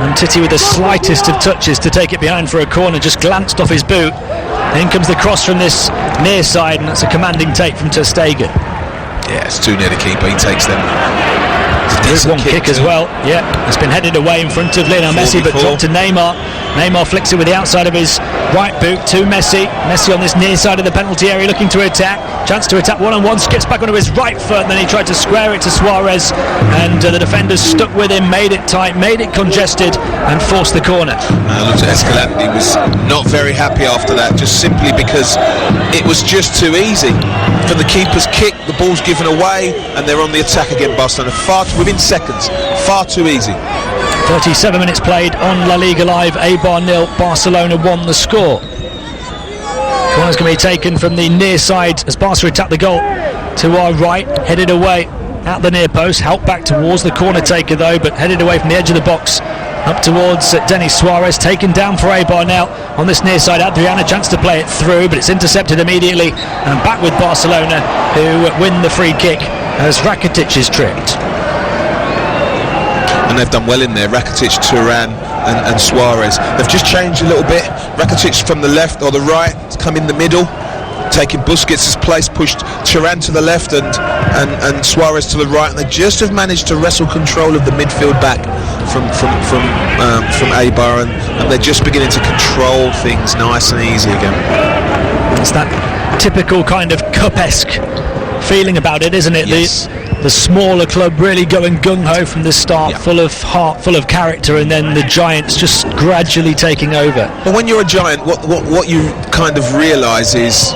And Titi with the slightest of touches to take it behind for a corner, just glanced off his boot. In comes the cross from this near side, and that's a commanding take from Ter Stegen. Yeah, it's too near the keeper, he takes them. There's one kick as well. Yeah, it's been headed away in front of Lionel Messi, but dropped to Neymar. Neymar flicks it with the outside of his right boot to Messi. Messi on this near side of the penalty area looking to attack. Chance to attack one-on-one, skips back onto his right foot, and then he tried to square it to Suarez, and the defenders stuck with him, made it tight, made it congested, and forced the corner. Looked at Escalante, he was not very happy after that, just simply because it was just too easy. For the keeper's kick, the ball's given away, and they're on the attack again, Barcelona. Within seconds, far too easy. 37 minutes played on La Liga Live. Eibar 0, Barcelona 1 the score. Corner's going to be taken from the near side as Barca attack the goal to our right, headed away at the near post, helped back towards the corner taker though, but headed away from the edge of the box up towards Denis Suarez, taken down for Eibar now on this near side. Adrian, a chance to play it through, but it's intercepted immediately, and back with Barcelona, who win the free kick as Rakitic is tripped. And they've done well in there, Rakitic, Turan and Suarez. They've just changed a little bit. Rakitic from the left or the right, come in the middle, taking Busquets' place, pushed Turan to the left and Suarez to the right, and they just have managed to wrestle control of the midfield back from Eibar, and they're just beginning to control things nice and easy again. It's that typical kind of cup-esque feeling about it, isn't it? Yes. The smaller club really going gung-ho from the start, full of heart, full of character, and then the giants just gradually taking over. But when you're a giant, what you kind of realise is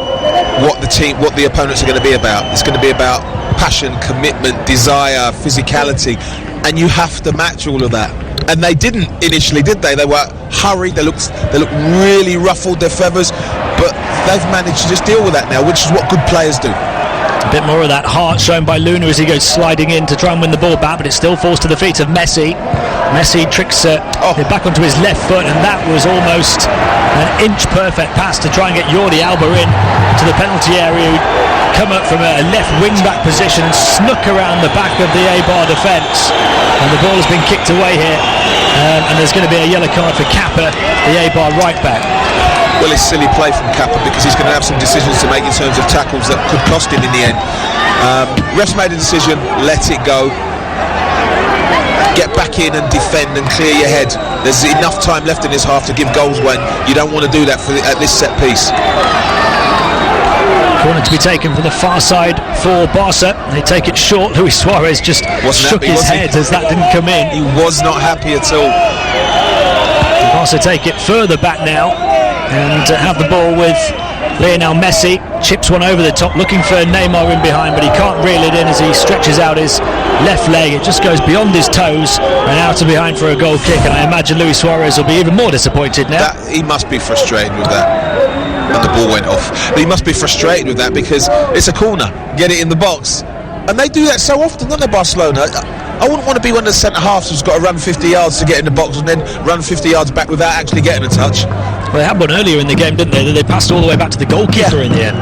what the opponents are going to be about. It's going to be about passion, commitment, desire, physicality, and you have to match all of that. And they didn't initially, did they? They were hurried. They looked really ruffled, their feathers, but they've managed to just deal with that now, which is what good players do. A bit more of that heart shown by Luna as he goes sliding in to try and win the ball back, but it still falls to the feet of Messi. Messi tricks it back onto his left foot, and that was almost an inch perfect pass to try and get Jordi Alba in to the penalty area, who'd come up from a left wing back position and snuck around the back of the Eibar defence, and the ball has been kicked away here, and there's going to be a yellow card for Kappa, the Eibar right back. Well, it's silly play from Kappa, because he's going to have some decisions to make in terms of tackles that could cost him in the end. Ref's made a decision, let it go. Get back in and defend and clear your head. There's enough time left in this half to give goals when you don't want to do that at this set piece. Corner to be taken from the far side for Barca. They take it short. Luis Suarez just shook his head as that didn't come in. He was not happy at all. Barca take it further back now and have the ball with Lionel Messi. Chips one over the top, looking for Neymar in behind, but he can't reel it in as he stretches out his left leg. It just goes beyond his toes and out and behind for a goal kick, and I imagine Luis Suarez will be even more disappointed now. He must be frustrated with that. And the ball went off. But he must be frustrated with that, because it's a corner, get it in the box. And they do that so often, don't they, Barcelona? I wouldn't want to be one of the centre-halves who's got to run 50 yards to get in the box and then run 50 yards back without actually getting a touch. Well, they had one earlier in the game, didn't they? They passed all the way back to the goalkeeper in the end.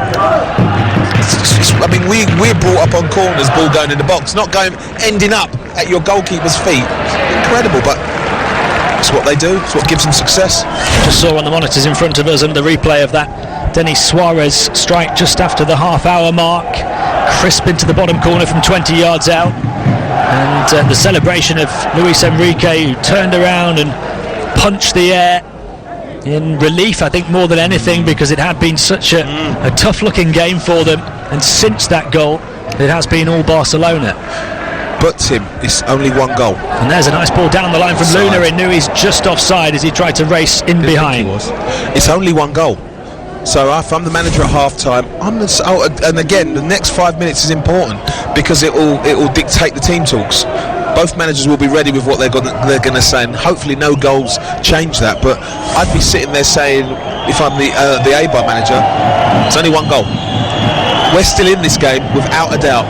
I mean, we're brought up on corners, ball going in the box, not ending up at your goalkeeper's feet. Incredible, but it's what they do. It's what gives them success. Just saw on the monitors in front of us and the replay of that Denis Suarez strike just after the half-hour mark. Crisp into the bottom corner from 20 yards out. And the celebration of Luis Enrique, who turned around and punched the air in relief, I think, more than anything, because it had been such a tough-looking game for them, and since that goal, it has been all Barcelona. But Tim, it's only one goal. And there's a nice ball down the line from Luna, and knew he's just offside as he tried to race in behind. It's only one goal. So if I'm the manager at half-time, and again, the next 5 minutes is important because it will dictate the team talks. Both managers will be ready with what they're going to say, and hopefully no goals change that. But I'd be sitting there saying, if I'm the Eibar manager, it's only one goal. We're still in this game without a doubt.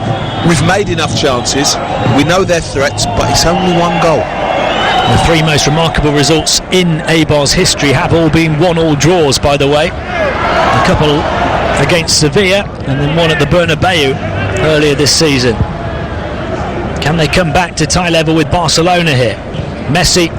We've made enough chances. We know their threats, but it's only one goal. The three most remarkable results in Eibar's history have all been 1-1 draws, by the way. A couple against Sevilla and then one at the Bernabeu earlier this season. Can they come back to tie level with Barcelona here? Messi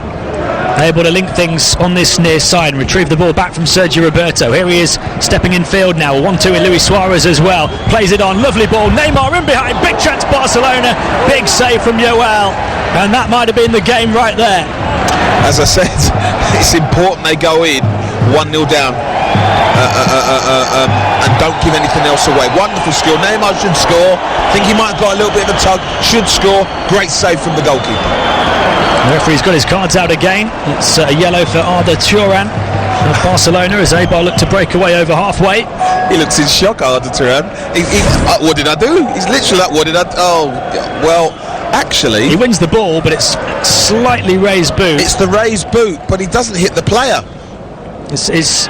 able to link things on this near side and retrieve the ball back from Sergio Roberto. Here he is stepping in field now. 1-2 with Luis Suarez as well. Plays it on, lovely ball. Neymar in behind, big chance Barcelona. Big save from Joel, and that might have been the game right there. As I said, it's important they go in 1-0 down and don't give anything else away. Wonderful skill. Neymar should score. Think he might have got a little bit of a tug. Should score. Great save from the goalkeeper. The referee's got his cards out again. It's a yellow for Arda Turan of Barcelona as Eibar look to break away over halfway. He looks in shock, Arda Turan. What did I do? He's literally like, what did I do? Oh, well, actually... He wins the ball, but it's slightly raised boot. It's the raised boot, but he doesn't hit the player. It's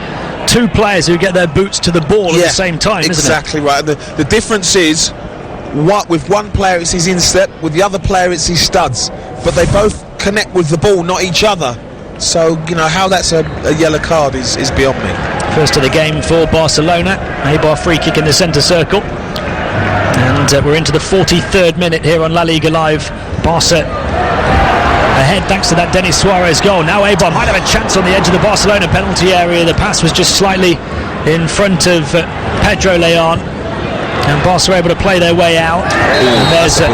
two players who get their boots to the ball at the same time, isn't it? Exactly right. The difference is, with one player it's his instep, with the other player it's his studs. But they both connect with the ball, not each other. So, how that's a yellow card is beyond me. First of the game for Barcelona. Eibar free kick in the centre circle. And we're into the 43rd minute here on La Liga Live. Barca ahead thanks to that Denis Suarez goal. Now Eibar might have a chance on the edge of the Barcelona penalty area. The pass was just slightly in front of Pedro Leon. And Barca are able to play their way out. And there's a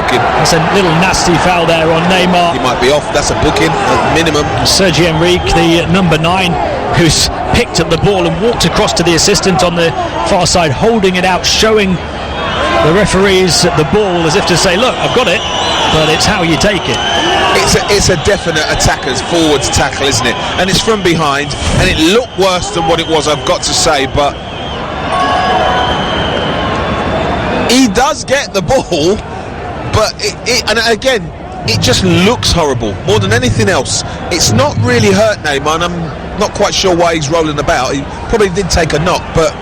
little nasty foul there on Neymar. He might be off. That's a booking at minimum. Sergi Enrique, the number 9, who's picked up the ball and walked across to the assistant on the far side, holding it out, showing the referees the ball as if to say, look, I've got it, but it's how you take it. It's a definite attacker's forwards tackle, isn't it? And it's from behind, and it looked worse than what it was, I've got to say, but he does get the ball, but and again, it just looks horrible more than anything else. It's not really hurt Neymar, and I'm not quite sure why he's rolling about. He probably did take a knock, but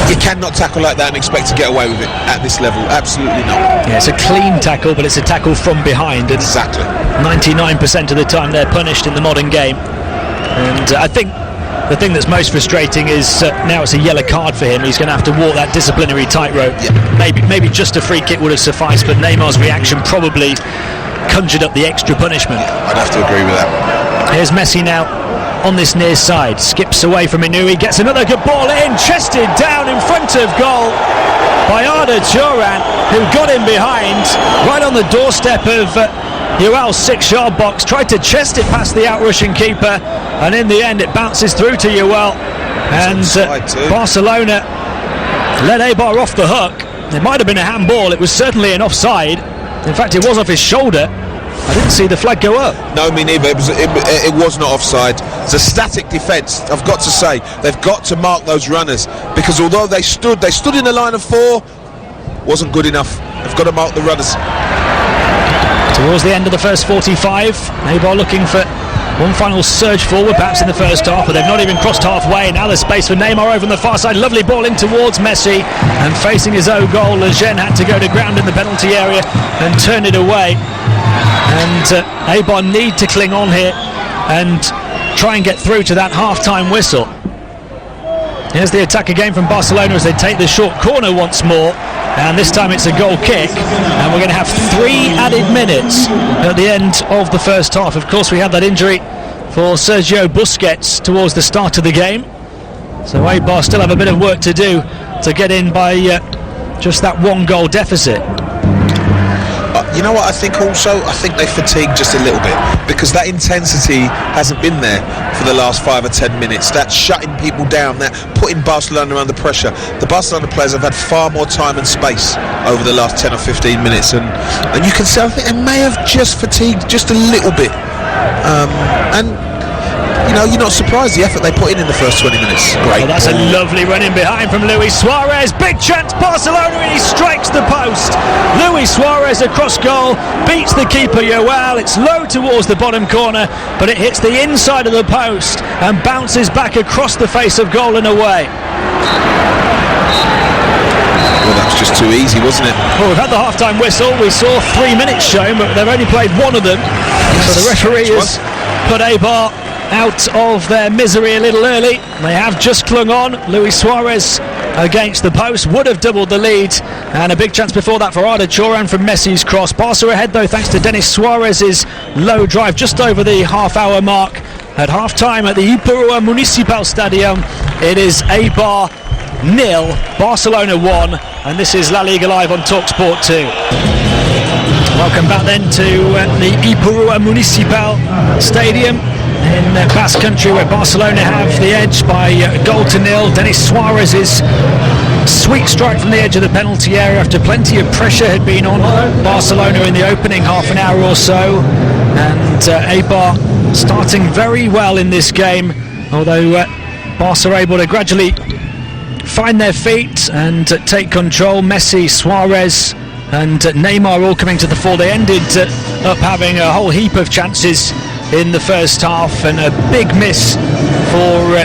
you cannot tackle like that and expect to get away with it at this level. Absolutely not. Yeah, it's a clean tackle, but it's a tackle from behind. And exactly. 99% of the time they're punished in the modern game. And I think the thing that's most frustrating is now it's a yellow card for him. He's going to have to walk that disciplinary tightrope. Yeah. Maybe just a free kick would have sufficed, but Neymar's reaction probably conjured up the extra punishment. Yeah, I'd have to agree with that. Here's Messi now on this near side, skips away from Inui, gets another good ball in, chested down in front of goal by Arda Turan, who got in behind right on the doorstep of Joel's 6-yard box, tried to chest it past the out-rushing keeper, and in the end it bounces through to Joel, and Barcelona let Eibar off the hook. It might have been a handball, it was certainly an offside. In fact, it was off his shoulder. I didn't see the flag go up. No, me neither. It was not offside. It's a static defence. I've got to say, they've got to mark those runners, because although they stood in a line of 4, wasn't good enough. They've got to mark the runners. Towards the end of the first 45, Eibar looking for one final surge forward, perhaps in the first half, but they've not even crossed halfway. Now there's space for Neymar over on the far side. Lovely ball in towards Messi, and facing his own goal, Lejeune had to go to ground in the penalty area and turn it away. And Eibar need to cling on here and try and get through to that half-time whistle. Here's the attack again from Barcelona as they take the short corner once more, and this time it's a goal kick, and we're going to have 3 added minutes at the end of the first half. Of course, we had that injury for Sergio Busquets towards the start of the game, so Eibar still have a bit of work to do to get in by just that 1 goal deficit. you know what I think also? I think they fatigued just a little bit, because that intensity hasn't been there for the last 5 or 10 minutes. That shutting people down, that putting Barcelona under pressure. The Barcelona players have had far more time and space over the last 10 or 15 minutes, and you can say I think they may have just fatigued just a little bit. And you know, you're not surprised the effort they put in the first 20 minutes. Great. Well, that's a lovely run in behind from Luis Suarez. Big chance, Barcelona, and he strikes the post. Luis Suarez across goal, beats the keeper Joel. It's low towards the bottom corner, but it hits the inside of the post and bounces back across the face of goal and away. Well, that was just too easy, wasn't it? Well, we've had the half-time whistle. We saw 3 minutes shown, but they've only played one of them. So the referee has put Eibar out of their misery a little early. They have just clung on. Luis Suarez against the post would have doubled the lead, and a big chance before that for Arda Turan from Messi's cross. Barca ahead though thanks to Denis Suarez's low drive just over the half-hour mark. At half-time at the Ipurua Municipal Stadium, it is Eibar 0, Barcelona 1, and this is La Liga Live on TalkSport 2. Welcome back then to the Ipurua Municipal Stadium in Basque Country, where Barcelona have the edge by a goal to 0. Denis Suarez's sweet strike from the edge of the penalty area after plenty of pressure had been on Barcelona in the opening half an hour or so, and Eibar starting very well in this game, although Barca are able to gradually find their feet and take control. Messi, Suarez and Neymar all coming to the fore. They ended up having a whole heap of chances in the first half, and a big miss for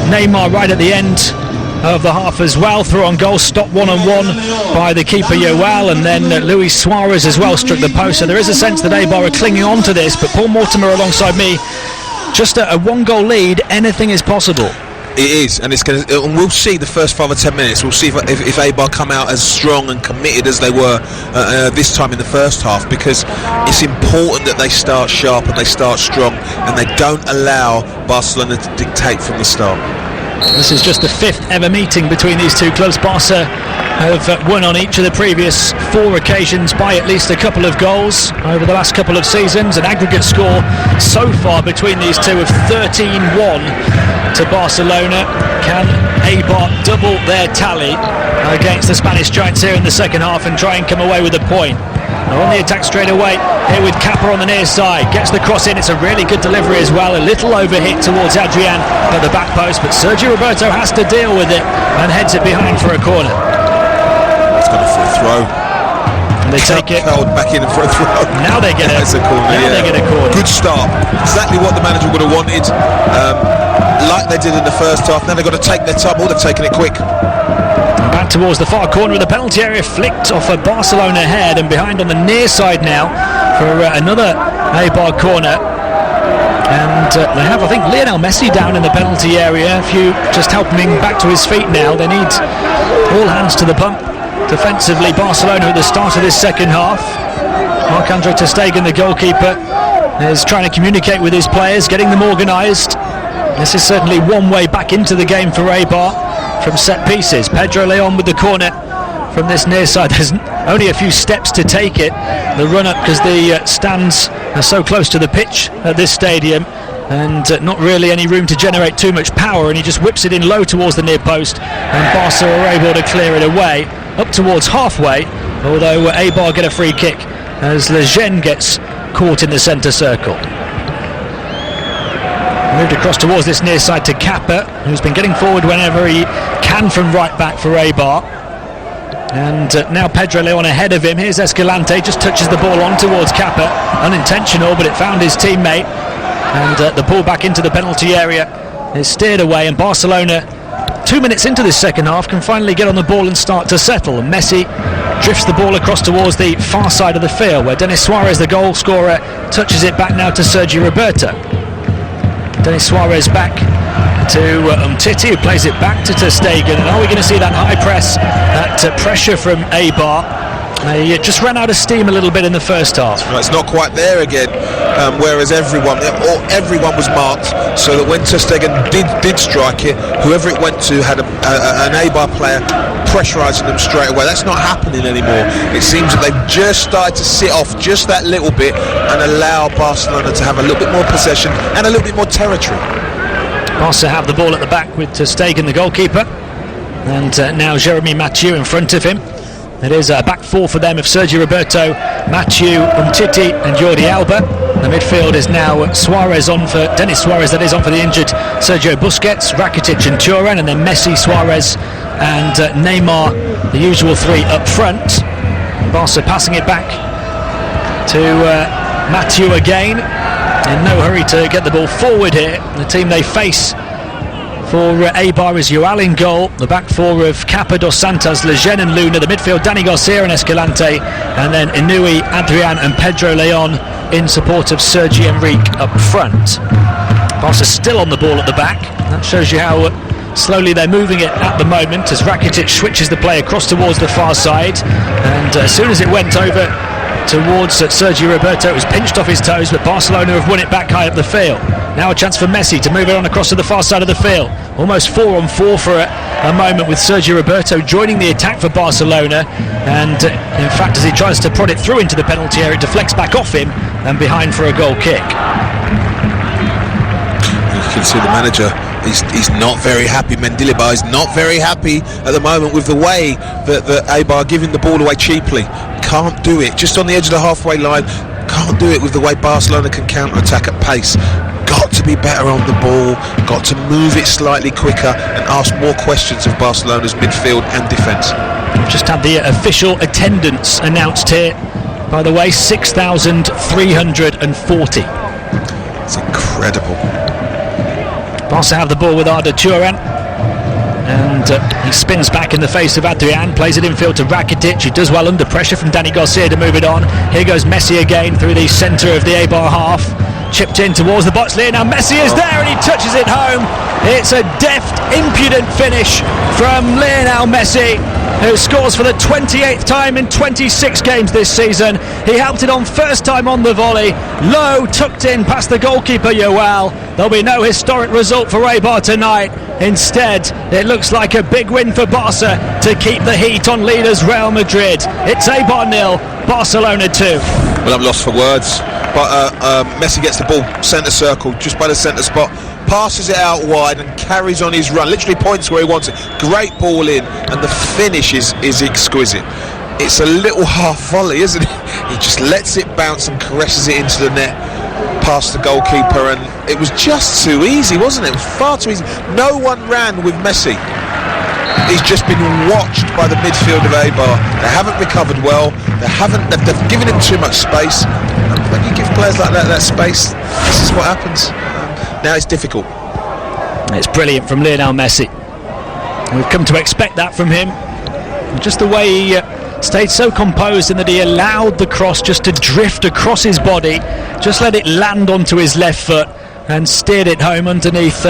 Neymar right at the end of the half as well. Through on goal, stopped 1-on-1 by the keeper Joel, and then Luis Suarez as well struck the post. So there is a sense that Eibar are clinging on to this, but Paul Mortimer alongside me, just a 1-goal lead, anything is possible. It is, and we'll see the first 5 or 10 minutes. We'll see if Eibar come out as strong and committed as they were this time in the first half, because it's important that they start sharp and they start strong, and they don't allow Barcelona to dictate from the start. This is just the 5th ever meeting between these two clubs. Barca have won on each of the previous 4 occasions by at least a couple of goals over the last couple of seasons. An aggregate score so far between these two of 13-1 to Barcelona. Can Eibar double their tally against the Spanish giants here in the second half and try and come away with a point? They're on the attack straight away here with Kappa on the near side. Gets the cross in. It's a really good delivery as well. A little overhit towards Adrian at the back post, but Sergio Roberto has to deal with it and heads it behind for a corner. It's gone for a throw. And they take it. Held back in for a throw. Now they get a corner. Now they get a corner. Good start. Exactly what the manager would have wanted. Like they did in the first half. Now they've got to take their time. They're taking it quick. Back towards the far corner of the penalty area, flicked off a Barcelona head, and behind on the near side now for another Eibar corner. And they have, I think, Lionel Messi down in the penalty area. If you just help him back to his feet now, they need all hands to the pump defensively. Barcelona at the start of this second half. Marc-Andre ter Stegen, the goalkeeper, is trying to communicate with his players, getting them organised. This is certainly one way back into the game for Eibar from set pieces. Pedro Leon with the corner from this near side. There's only a few steps to take it, the run up, because the stands are so close to the pitch at this stadium, and not really any room to generate too much power, and he just whips it in low towards the near post, and Barca are able to clear it away up towards halfway, although Eibar get a free kick as Lejeune gets caught in the centre circle. Moved across towards this near side to Kappa, who's been getting forward whenever he can from right back for Eibar. And now Pedro Leon ahead of him. Here's Escalante, just touches the ball on towards Kappa. Unintentional, but it found his teammate. And the ball back into the penalty area is steered away, and Barcelona, 2 minutes into this second half, can finally get on the ball and start to settle. And Messi drifts the ball across towards the far side of the field, where Denis Suarez, the goal scorer, touches it back now to Sergio Roberto. Denis Suarez back to Umtiti, who plays it back to ter Stegen. And are we going to see that high press, that pressure from Eibar They just ran out of steam a little bit in the first half. Right, it's not quite there again, whereas everyone was marked, so that when Ter Stegen did strike it, whoever it went to had an Eibar player pressurising them straight away. That's not happening anymore. It seems that they've just started to sit off just that little bit and allow Barcelona to have a little bit more possession and a little bit more territory. Barca have the ball at the back with Ter Stegen, the goalkeeper, and now Jeremy Mathieu in front of him. It is a back four for them of Sergio Roberto, Mathieu, Umtiti and Jordi Alba. The midfield is now Denis Suarez on for the injured Sergio Busquets, Rakitic and Thuram, and then Messi, Suarez and Neymar, the usual three up front. Barca passing it back to Mathieu again, in no hurry to get the ball forward here. The team they face for Eibar is Joao in goal, the back four of Capa, Dos Santos, Lejeune and Luna, the midfield Dani Garcia and Escalante, and then Inui, Adrian and Pedro Leon in support of Sergi Enrique up front. Barca still on the ball at the back. That shows you how slowly they're moving it at the moment as Rakitic switches the play across towards the far side, and as soon as it went over towards Sergio Roberto, it was pinched off his toes, but Barcelona have won it back high up the field. Now a chance for Messi to move it on across to the far side of the field. Almost 4-on-4 for a moment with Sergio Roberto joining the attack for Barcelona, and in fact as he tries to prod it through into the penalty area, it deflects back off him and behind for a goal kick. You can see the manager, he's not very happy. Mendilibar is not very happy at the moment with the way that Eibar are giving the ball away cheaply. Can't do it just on the edge of the halfway line. Can't do it with the way Barcelona can counter-attack at pace. Got to be better on the ball, got to move it slightly quicker and ask more questions of Barcelona's midfield and defence. We've just had the official attendance announced here, by the way, 6,340. It's incredible. Barca have the ball with Arda Thuram, and he spins back in the face of Adrian, plays it infield to Rakitic, who does well under pressure from Dani Garcia to move it on. Here goes Messi again through the centre of the Eibar half, chipped in towards the box layer. Now Messi is there and he touches it home. It's a deft, impudent finish from Lionel Messi, who scores for the 28th time in 26 games this season. He helped it on first time on the volley, low, tucked in past the goalkeeper Joao. There'll be no historic result for Eibar tonight. Instead, it looks like a big win for Barca to keep the heat on leaders Real Madrid. It's Eibar 0, Barcelona 2. Well, I'm lost for words, but Messi gets the ball centre circle, just by the centre spot, passes it out wide and carries on his run, literally points where he wants it. Great ball in, and the finish is exquisite. It's a little half volley, isn't it? He just lets it bounce and caresses it into the net past the goalkeeper, and it was just too easy, wasn't it? It was far too easy. No one ran with Messi. He's just been watched by the midfield of Eibar. They haven't recovered well. They've given him too much space. And when you give players like that space, this is what happens. Now it's difficult. It's brilliant from Lionel Messi. We've come to expect that from him. And just the way he stayed so composed, in that he allowed the cross just to drift across his body, just let it land onto his left foot and steered it home underneath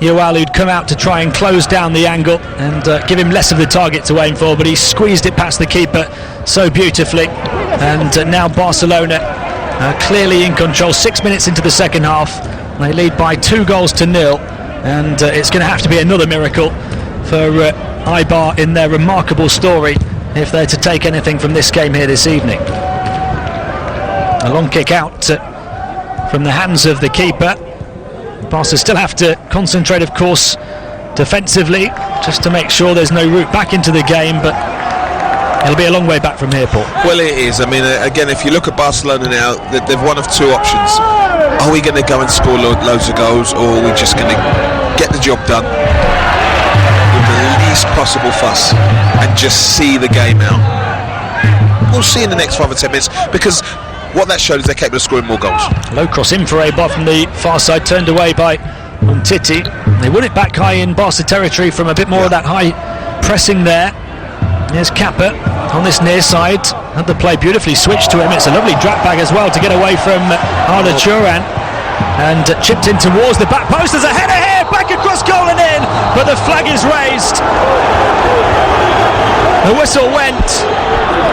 Joao, who'd come out to try and close down the angle and give him less of the target to aim for, but he squeezed it past the keeper so beautifully. And now Barcelona clearly in control. 6 minutes into the second half, they lead by 2-0, and it's going to have to be another miracle for Eibar in their remarkable story if they're to take anything from this game here this evening. A long kick out from the hands of the keeper. Barca still have to concentrate, of course, defensively, just to make sure there's no route back into the game, but it'll be a long way back from here, Paul. Well, it is. I mean, again, if you look at Barcelona now, they've one of two options. Are we going to go and score loads of goals, or are we just going to get the job done with the least possible fuss and just see the game out? We'll see in the next 5 or 10 minutes, because what that showed is they're capable of scoring more goals. Low cross in for Eibar from the far side, turned away by Umtiti. They won it back high in Barca territory from a bit more of that high pressing there. There's Capa on this near side, had the play beautifully switched to him. It's a lovely drop bag as well to get away from Arda Thuram, and chipped in towards the back post. There's a header here, back across goal and in, but the flag is raised. The whistle went,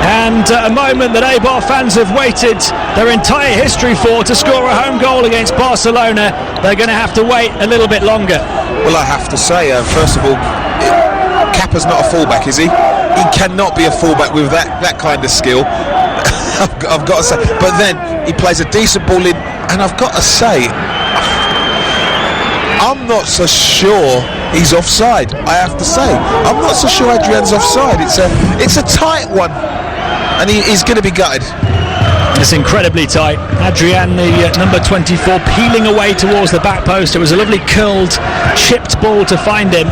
and a moment that Eibar fans have waited their entire history for, to score a home goal against Barcelona. They're going to have to wait a little bit longer. Well, I have to say, first of all, Kappa's not a fullback, is he? He cannot be a fullback with that kind of skill. I've got to say. But then he plays a decent ball in, and I've got to say, I'm not so sure he's offside. I have to say, I'm not so sure Adrian's offside. It's a tight one, and he's going to be gutted. It's incredibly tight. Adrian, the number 24, peeling away towards the back post. It was a lovely curled, chipped ball to find him,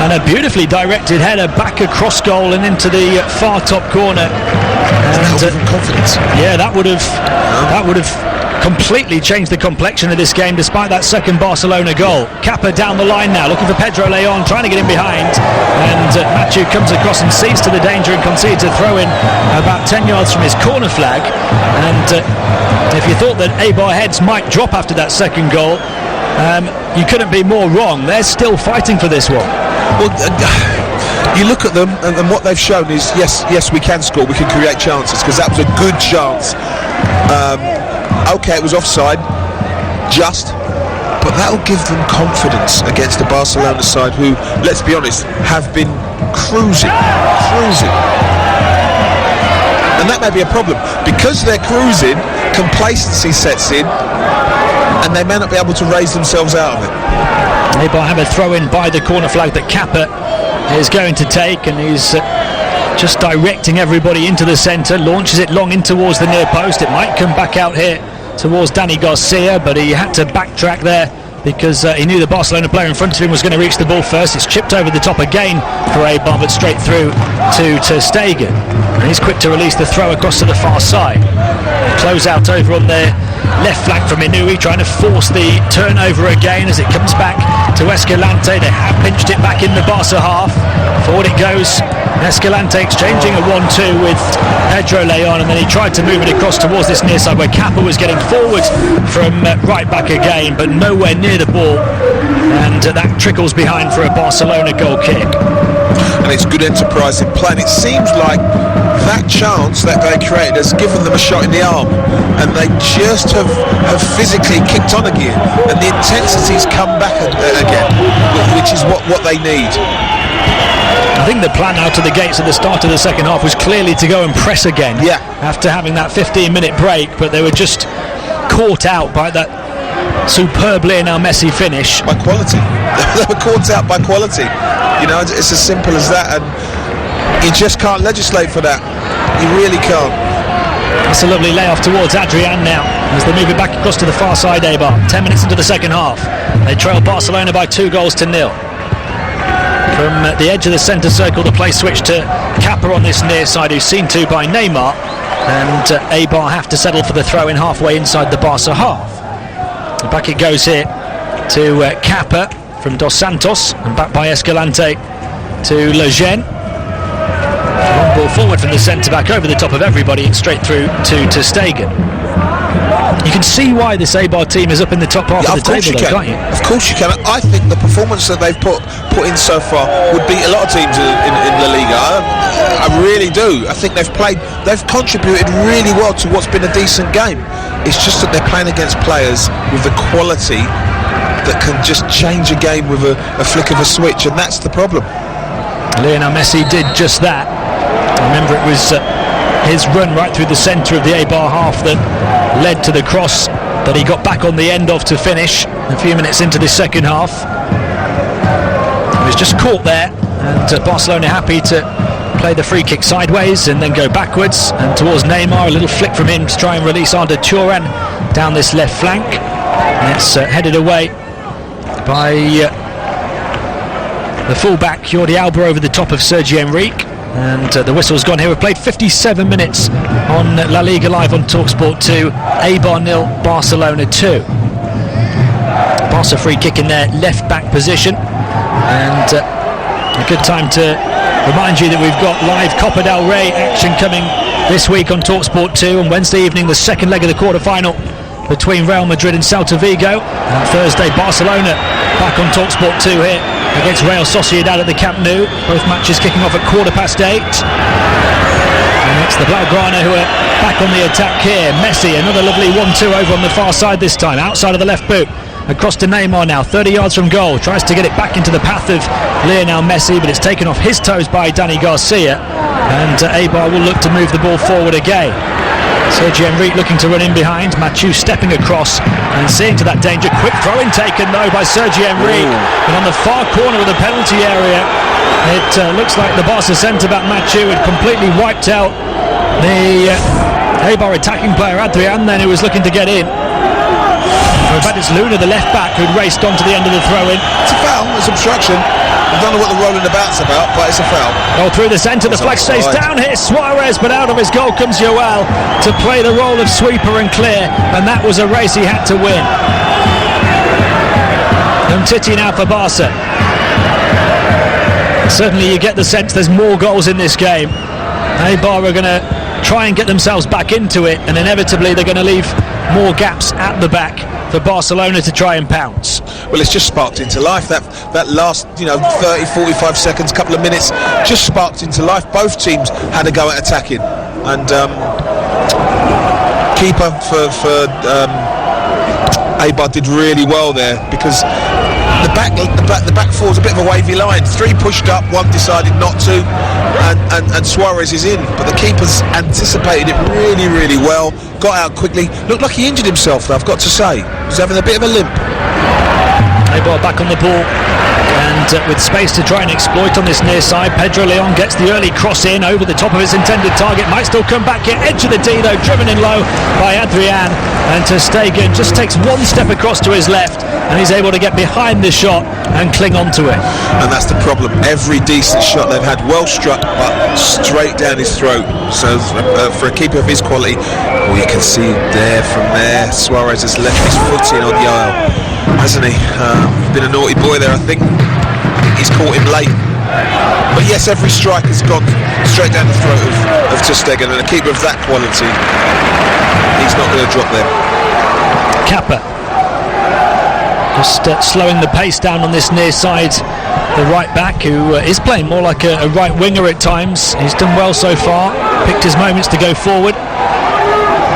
and a beautifully directed header back across goal and into the far top corner. And confidence. Yeah, that would have completely changed the complexion of this game, despite that second Barcelona goal. Kappa down the line now, looking for Pedro Leon, trying to get in behind, and Mathieu comes across and sees to the danger and concedes a throw in about 10 yards from his corner flag. And if you thought that Eibar heads might drop after that second goal, you couldn't be more wrong. They're still fighting for this one. Well, you look at them, and what they've shown is, yes, we can score, we can create chances, because that was a good chance. Okay, it was offside, but that'll give them confidence against the Barcelona side, who, let's be honest, have been cruising. And that may be a problem. Because they're cruising, complacency sets in, and they may not be able to raise themselves out of it. Eibar have a throw in by the corner flag that Kappa is going to take, and he's just directing everybody into the centre, launches it long in towards the near post. It might come back out here towards Danny Garcia, but he had to backtrack there because he knew the Barcelona player in front of him was going to reach the ball first. It's chipped over the top again for Eibar, but straight through to Ter Stegen, and he's quick to release the throw across to the far side. Close out over on their left flank from Inui, trying to force the turnover again as it comes back to Escalante. They have pinched it back in the Barca half. Forward it goes. Escalante exchanging a 1-2 with Pedro Leon, and then he tried to move it across towards this near side where Kappa was getting forward from right back again, but nowhere near the ball, and that trickles behind for a Barcelona goal kick. And it's good enterprise in play, and it seems like that chance that they created has given them a shot in the arm, and they just have physically kicked on again, and the intensity's come back again, which is what they need. I think the plan out of the gates at the start of the second half was clearly to go and press again, after having that 15-minute break, but they were just caught out by that superb Lionel Messi finish. By quality. They were caught out by quality. You know, it's as simple as that, and you just can't legislate for that. You really can't. That's a lovely layoff towards Adrian now as they move it back across to the far side. Eibar 10 minutes into the second half, they trail Barcelona by 2-0. From the edge of the centre circle, the play switched to Kappa on this near side, who's seen to by Neymar, and Eibar have to settle for the throw in halfway inside the Barca half. Back it goes here to Kappa from Dos Santos, and back by Escalante to Lejeune. Long ball forward from the centre back over the top of everybody and straight through to Ter Stegen. You can see why this Eibar team is up in the top half of the table, though, can't you? Of course you can. I think the performance that they've put in so far would beat a lot of teams in La Liga. I really do. I think they've contributed really well to what's been a decent game. It's just that they're playing against players with the quality that can just change a game with a flick of a switch, and that's the problem. Lionel Messi did just that. Remember, it was his run right through the centre of the Eibar half that led to the cross that he got back on the end of to finish a few minutes into the second half. He was just caught there, and Barcelona happy to play the free kick sideways and then go backwards and towards Neymar. A little flick from him to try and release Arda Turan down this left flank, and it's headed away by the fullback Jordi Alba over the top of Sergi Enrique. And the whistle's gone here. We've played 57 minutes on La Liga Live on TalkSport 2. Eibar 0, Barcelona 2. Barca free kick in their left back position, and a good time to remind you that we've got live Copa del Rey action coming this week on TalkSport 2. On Wednesday evening, the second leg of the quarter-final between Real Madrid and Celta Vigo, and Thursday Barcelona back on TalkSport 2 here against Real Sociedad at the Camp Nou. Both matches kicking off at 8:15. And it's the Blaugrana who are back on the attack here. Messi, another lovely 1-2 over on the far side this time, outside of the left boot. Across to Neymar now, 30 yards from goal. Tries to get it back into the path of Lionel Messi, but it's taken off his toes by Dani Garcia. And Eibar will look to move the ball forward again. Sergi Enrique looking to run in behind. Mathieu stepping across and seeing to that danger. Quick throw-in taken though by Sergi Enrique. And on the far corner of the penalty area, it looks like the Barca centre-back Mathieu had completely wiped out the Eibar attacking player Adrian then, who was looking to get in. In fact, it's Luna, the left back, who'd raced on to the end of the throw-in. It's a foul, it's obstruction. I don't know what the rolling about's about, but it's a foul. Oh, through the centre, the flag stays down here. Suarez, but out of his goal comes Joel to play the role of sweeper and clear, and that was a race he had to win. Umtiti now for Barca. Certainly you get the sense there's more goals in this game. Eibar are going to try and get themselves back into it, and inevitably they're going to leave more gaps at the back for Barcelona to try and pounce. Well, it's just sparked into life. That last 30, 45 seconds, couple of minutes just sparked into life. Both teams had a go at attacking, and keeper for Eibar did really well there, because the back four is a bit of a wavy line. 3 pushed up, 1 decided not to, and Suarez is in. But the keeper's anticipated it really, really well. Got out quickly. Looked like he injured himself, though, I've got to say. He's having a bit of a limp. Eibar back on the ball, and with space to try and exploit on this near side. Pedro Leon gets the early cross in over the top of his intended target. Might still come back here, edge of the D though, driven in low by Adrian, and ter Stegen just takes 1 step across to his left, and he's able to get behind the shot and cling on to it. And that's the problem. Every decent shot they've had, well struck, but straight down his throat. So for a keeper of his quality, you can see there from there, Suarez has left his foot in on the aisle, hasn't he? Been a naughty boy there, I think. He's caught him late. But yes, every strike has gone straight down the throat of ter Stegen, and a keeper of that quality, he's not going to drop them. Kappa just slowing the pace down on this near side. The right back, who is playing more like a right winger at times. He's done well so far, picked his moments to go forward.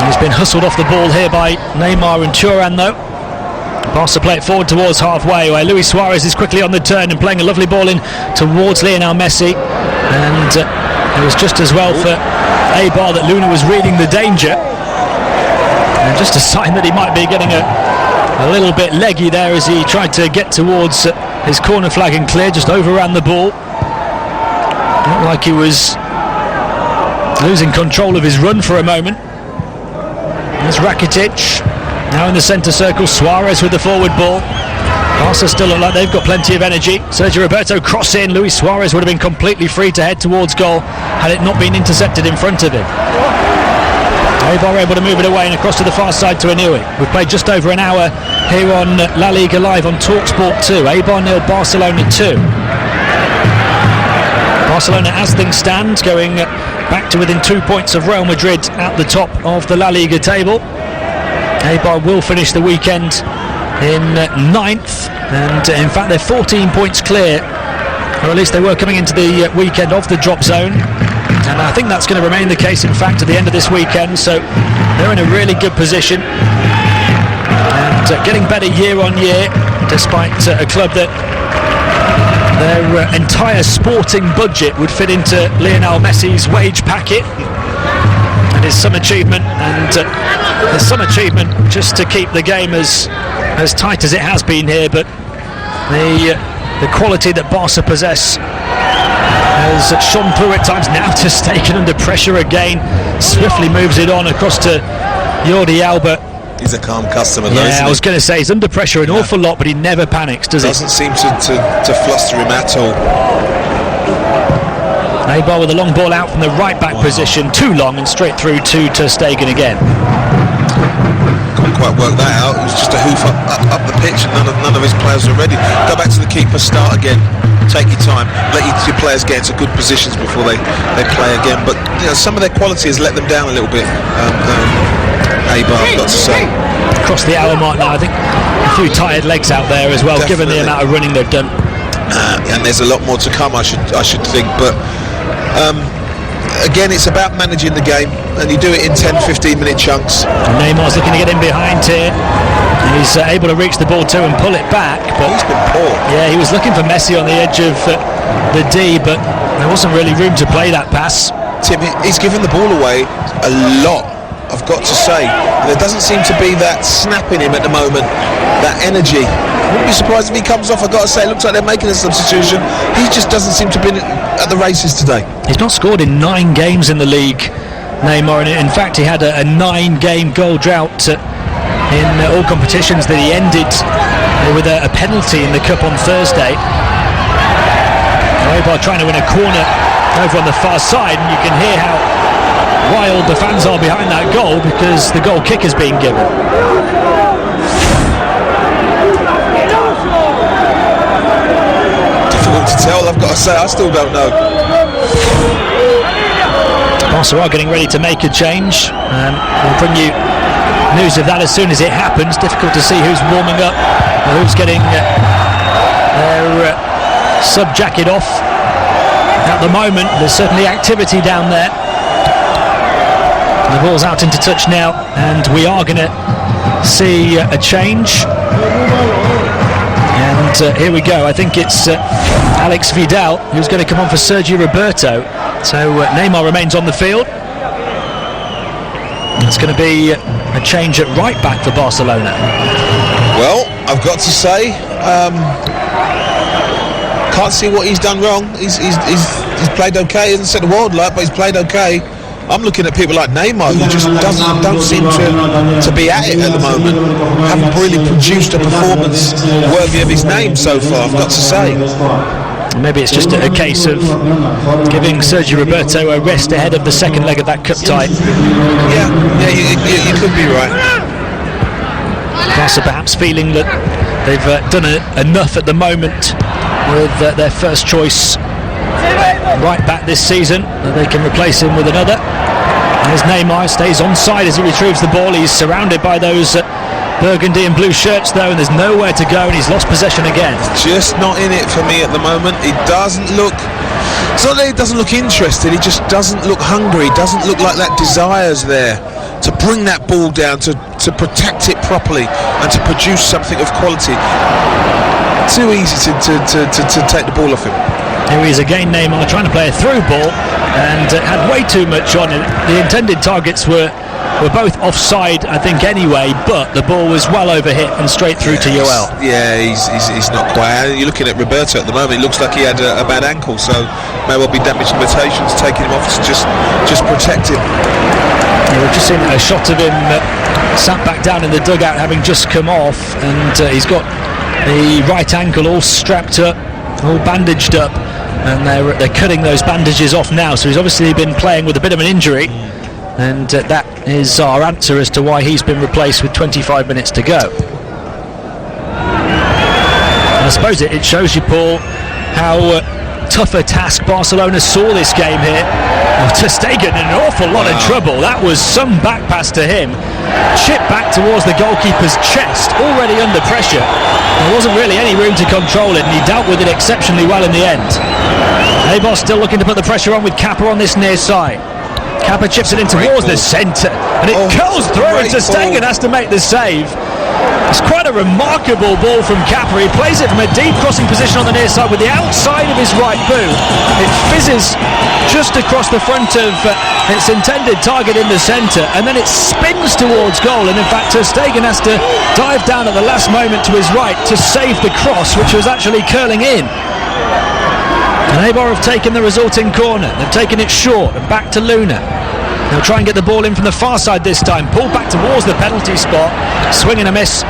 He's been hustled off the ball here by Neymar and Thuram though. Barca play it forward towards halfway, where Luis Suarez is quickly on the turn and playing a lovely ball in towards Lionel Messi. And it was just as well for Eibar that Luna was reading the danger. And just a sign that he might be getting a little bit leggy there as he tried to get towards his corner flag and clear, just overran the ball. Looked like he was losing control of his run for a moment. There's Rakitic now in the centre circle. Suarez with the forward ball. Barca still look like they've got plenty of energy. Sergio Roberto cross in. Luis Suarez would have been completely free to head towards goal had it not been intercepted in front of him. Eibar able to move it away and across to the far side to Inui. We've played just over an hour here on La Liga Live on TalkSport 2. Eibar 0, Barcelona 2. Barcelona, as things stand, going back to within 2 points of Real Madrid at the top of the La Liga table. Eibar will finish the weekend in 9th, and in fact they're 14 points clear, or at least they were coming into the weekend of the drop zone, and I think that's going to remain the case in fact at the end of this weekend. So they're in a really good position and getting better year on year, despite a club that their entire sporting budget would fit into Lionel Messi's wage packet. And it's some achievement, and there's some achievement just to keep the game as tight as it has been here. But the quality that Barca possess has shone through at times. Now ter Stegen under pressure again, swiftly moves it on across to Jordi Alba. He's a calm customer though, I was going to say he's under pressure an awful lot, but he never panics, does he? Doesn't seem to fluster him at all. Eibar with a long ball out from the right back position, too long, and straight through to ter Stegen again. Couldn't quite work that out. It was just a hoof up the pitch, and none of his players are ready. Go back to the keeper, start again, take your time, let your players get into good positions before they play again. But some of their quality has let them down a little bit. Eibar, I've got to say. Across the hour mark now, I think a few tired legs out there as well. Definitely. Given the amount of running they've done. and there's a lot more to come, I should think. But again, it's about managing the game, and you do it in 10-15 minute chunks. And Neymar's looking to get in behind here. He's able to reach the ball too and pull it back, but he's been poor. Yeah, he was looking for Messi on the edge of the D, but there wasn't really room to play that pass. Tim, he's given the ball away a lot, I've got to say. There doesn't seem to be that snap in him at the moment, that energy. I wouldn't be surprised if he comes off. I've got to say, it looks like they're making a substitution. He just doesn't seem to be at the races today. He's not scored in 9 games in the league, Neymar, and in fact he had a 9-game goal drought in all competitions that he ended with a penalty in the Cup on Thursday. Eibar trying to win a corner over on the far side, and you can hear how wild the fans are behind that goal because the goal kick is being given. Difficult to tell, I've got to say, I still don't know. Barca are getting ready to make a change. We'll bring you news of that as soon as it happens. Difficult to see who's warming up or who's getting their sub jacket off. At the moment, there's certainly activity down there. The ball's out into touch now, and we are going to see a change. And here we go. I think it's Alex Vidal who's going to come on for Sergio Roberto. So Neymar remains on the field. It's going to be a change at right back for Barcelona. Well, I've got to say, can't see what he's done wrong. He's played okay. He hasn't set the world light, but he's played okay. I'm looking at people like Neymar who just don't seem to be at it at the moment. Haven't really produced a performance worthy of his name so far, I've got to say. Maybe it's just a case of giving Sergio Roberto a rest ahead of the second leg of that cup tie. Yeah, you could be right. Barca perhaps feeling that they've done enough at the moment with their first choice right back this season, that they can replace him with another. There's Neymar, stays onside as he retrieves the ball. He's surrounded by those burgundy and blue shirts though, and there's nowhere to go, and he's lost possession again. Just not in it for me at the moment. He doesn't look, it's not that he doesn't look interested, he just doesn't look hungry, doesn't look like that desire's there to bring that ball down, to protect it properly and to produce something of quality. Too easy to take the ball off him. Here he is again, Neymar, trying to play a through ball and had way too much on it. The intended targets were both offside, I think, anyway, but the ball was well overhit and straight through to Joel. Yeah, he's not quite. You're looking at Roberto at the moment. It looks like he had a bad ankle, so may well be damaged limitations, taking him off to just protect him. Yeah, we've just seen a shot of him sat back down in the dugout, having just come off, and he's got the right ankle all strapped up, all bandaged up, and they're cutting those bandages off now. So he's obviously been playing with a bit of an injury, and that is our answer as to why he's been replaced with 25 minutes to go. And I suppose it shows you, Paul, how tough a task Barcelona saw this game here. Ter Stegen in an awful lot of trouble. That was some back pass to him, chipped back towards the goalkeeper's chest, already under pressure. There wasn't really any room to control it, and he dealt with it exceptionally well in the end. Eibar still looking to put the pressure on with Kappa on this near side. Kappa chips it in towards the centre, and it curls through, and Ter Stegen has to make the save. It's quite a remarkable ball from Kappa. He plays it from a deep crossing position on the near side with the outside of his right boot. It fizzes just across the front of its intended target in the centre, and then it spins towards goal, and in fact Ter Stegen has to dive down at the last moment to his right to save the cross, which was actually curling in. And Eibar have taken the resulting corner. They've taken it short and back to Luna. They'll try and get the ball in from the far side this time. Pulled back towards the penalty spot. Swing and a miss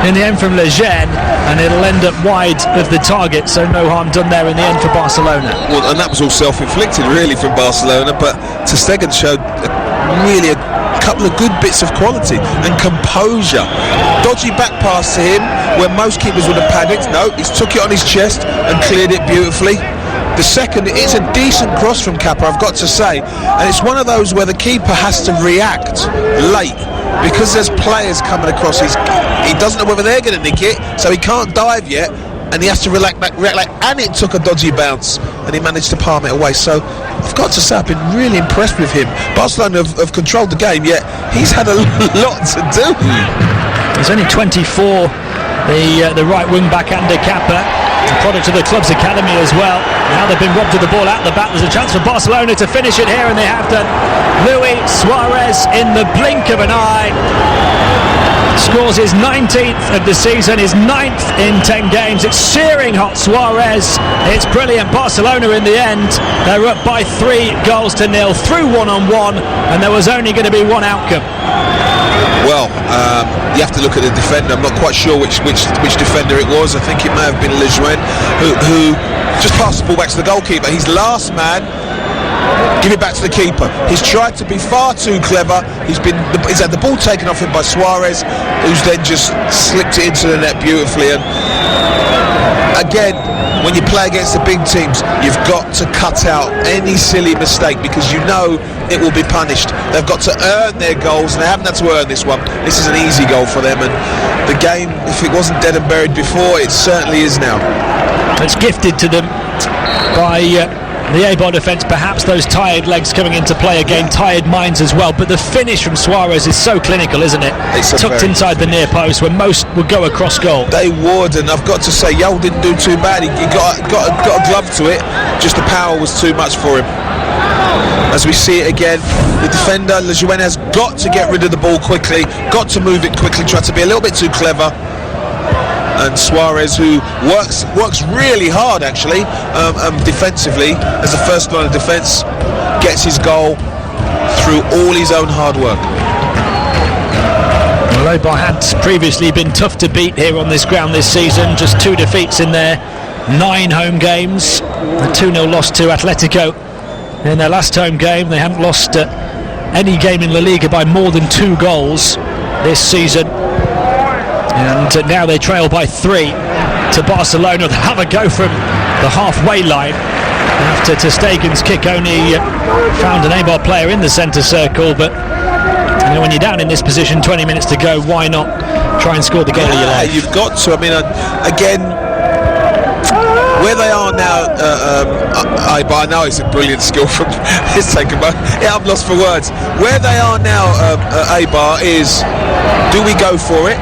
in the end from Lejeune, and it'll end up wide of the target, so no harm done there in the end for Barcelona. Well, and that was all self-inflicted really from Barcelona, but Ter Stegen showed really a couple of good bits of quality and composure. Dodgy back pass to him where most keepers would have panicked. No, he's took it on his chest and cleared it beautifully. The second, it's a decent cross from Kappa, I've got to say, and it's one of those where the keeper has to react late because there's players coming across. He doesn't know whether they're going to nick it, so he can't dive yet, and he has to react back, and it took a dodgy bounce, and he managed to palm it away. So I've got to say, I've been really impressed with him. Barcelona have controlled the game, yet he's had a lot to do. He's only 24, the right wing back Ander Kappa, a product of the club's academy as well. Now they've been robbed of the ball out the back. There's a chance for Barcelona to finish it here, and they have done. Luis Suarez, in the blink of an eye, scores his 19th of the season, his 9th in 10 games. It's searing hot Suarez. It's brilliant. Barcelona in the end, they're up by 3-0 through 1-on-1, and there was only going to be one outcome. Well, you have to look at the defender. I'm not quite sure which defender it was. I think it may have been Lejeune who just passed the ball back to the goalkeeper. He's last man. Give it back to the keeper. He's tried to be far too clever. He's had the ball taken off him by Suarez, who's then just slipped it into the net beautifully. And again, when you play against the big teams, you've got to cut out any silly mistake, because you know it will be punished. They've got to earn their goals, and they haven't had to earn this one. This is an easy goal for them, and the game, if it wasn't dead and buried before, it certainly is now. It's gifted to them by the Eibar defence, perhaps those tired legs coming into play again, tired minds as well, but the finish from Suarez is so clinical, isn't it? It's tucked inside the near post where most would go across goal. They would, and I've got to say, Yol didn't do too bad. He got a glove to it, just the power was too much for him. As we see it again, the defender, Lejeune, has got to get rid of the ball quickly, got to move it quickly, try to be a little bit too clever. And Suarez, who works really hard actually, defensively, as a first line of defence, gets his goal through all his own hard work. Well, Eibar had previously been tough to beat here on this ground this season, just 2 defeats in their 9 home games, a 2-0 loss to Atletico in their last home game. They haven't lost any game in La Liga by more than 2 goals this season. And now they trail by 3 to Barcelona. They'll have a go from the halfway line after ter Stegen's kick only found an Eibar player in the centre circle. But you know, when you're down in this position, 20 minutes to go, why not try and score the goal of your life? You've got to. I mean, again, where they are now, Eibar, now it's a brilliant skill from his taken by. Yeah, I'm lost for words. Where they are now, Eibar, is, do we go for it?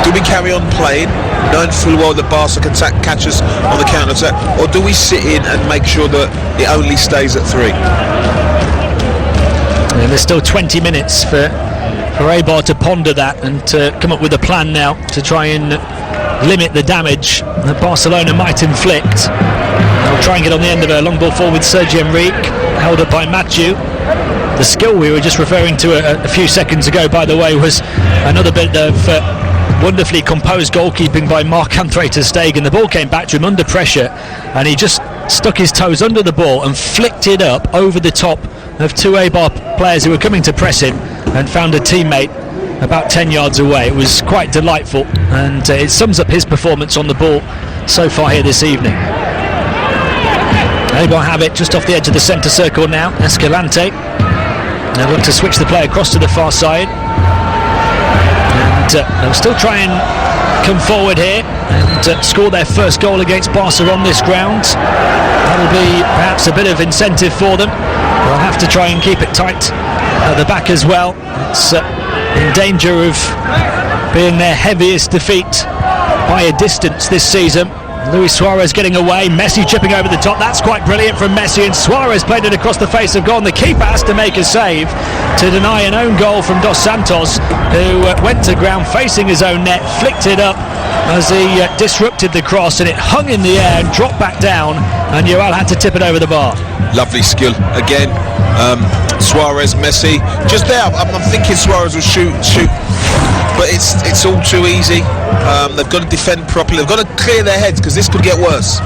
Do we carry on playing, knowing full well that Barca can catch us on the counter-attack, or do we sit in and make sure that it only stays at 3? And there's still 20 minutes for Eibar to ponder that and to come up with a plan now to try and limit the damage that Barcelona might inflict. They'll try and get on the end of a long ball forward. Sergi Enrique, held up by Mathieu. The skill we were just referring to a few seconds ago, by the way, was another bit of wonderfully composed goalkeeping by Marc-Andre ter Stegen. The ball came back to him under pressure, and he just stuck his toes under the ball and flicked it up over the top of 2 Eibar players who were coming to press him, and found a teammate about 10 yards away. It was quite delightful, and it sums up his performance on the ball so far here this evening. Eibar have it just off the edge of the centre circle now. Escalante. They look to switch the play across to the far side. They'll still try and come forward here and score their first goal against Barca on this ground. That'll be perhaps a bit of incentive for them. They'll have to try and keep it tight at the back as well. It's in danger of being their heaviest defeat by a distance this season. Luis Suarez getting away, Messi chipping over the top. That's quite brilliant from Messi, and Suarez played it across the face of goal, and the keeper has to make a save to deny an own goal from Dos Santos, who went to ground facing his own net, flicked it up as he disrupted the cross, and it hung in the air and dropped back down, and Joel had to tip it over the bar. Lovely skill again. Suarez, Messi, just there. I'm thinking Suarez will shoot, but it's all too easy. They've got to defend properly. They've got to clear their heads, because this could get worse.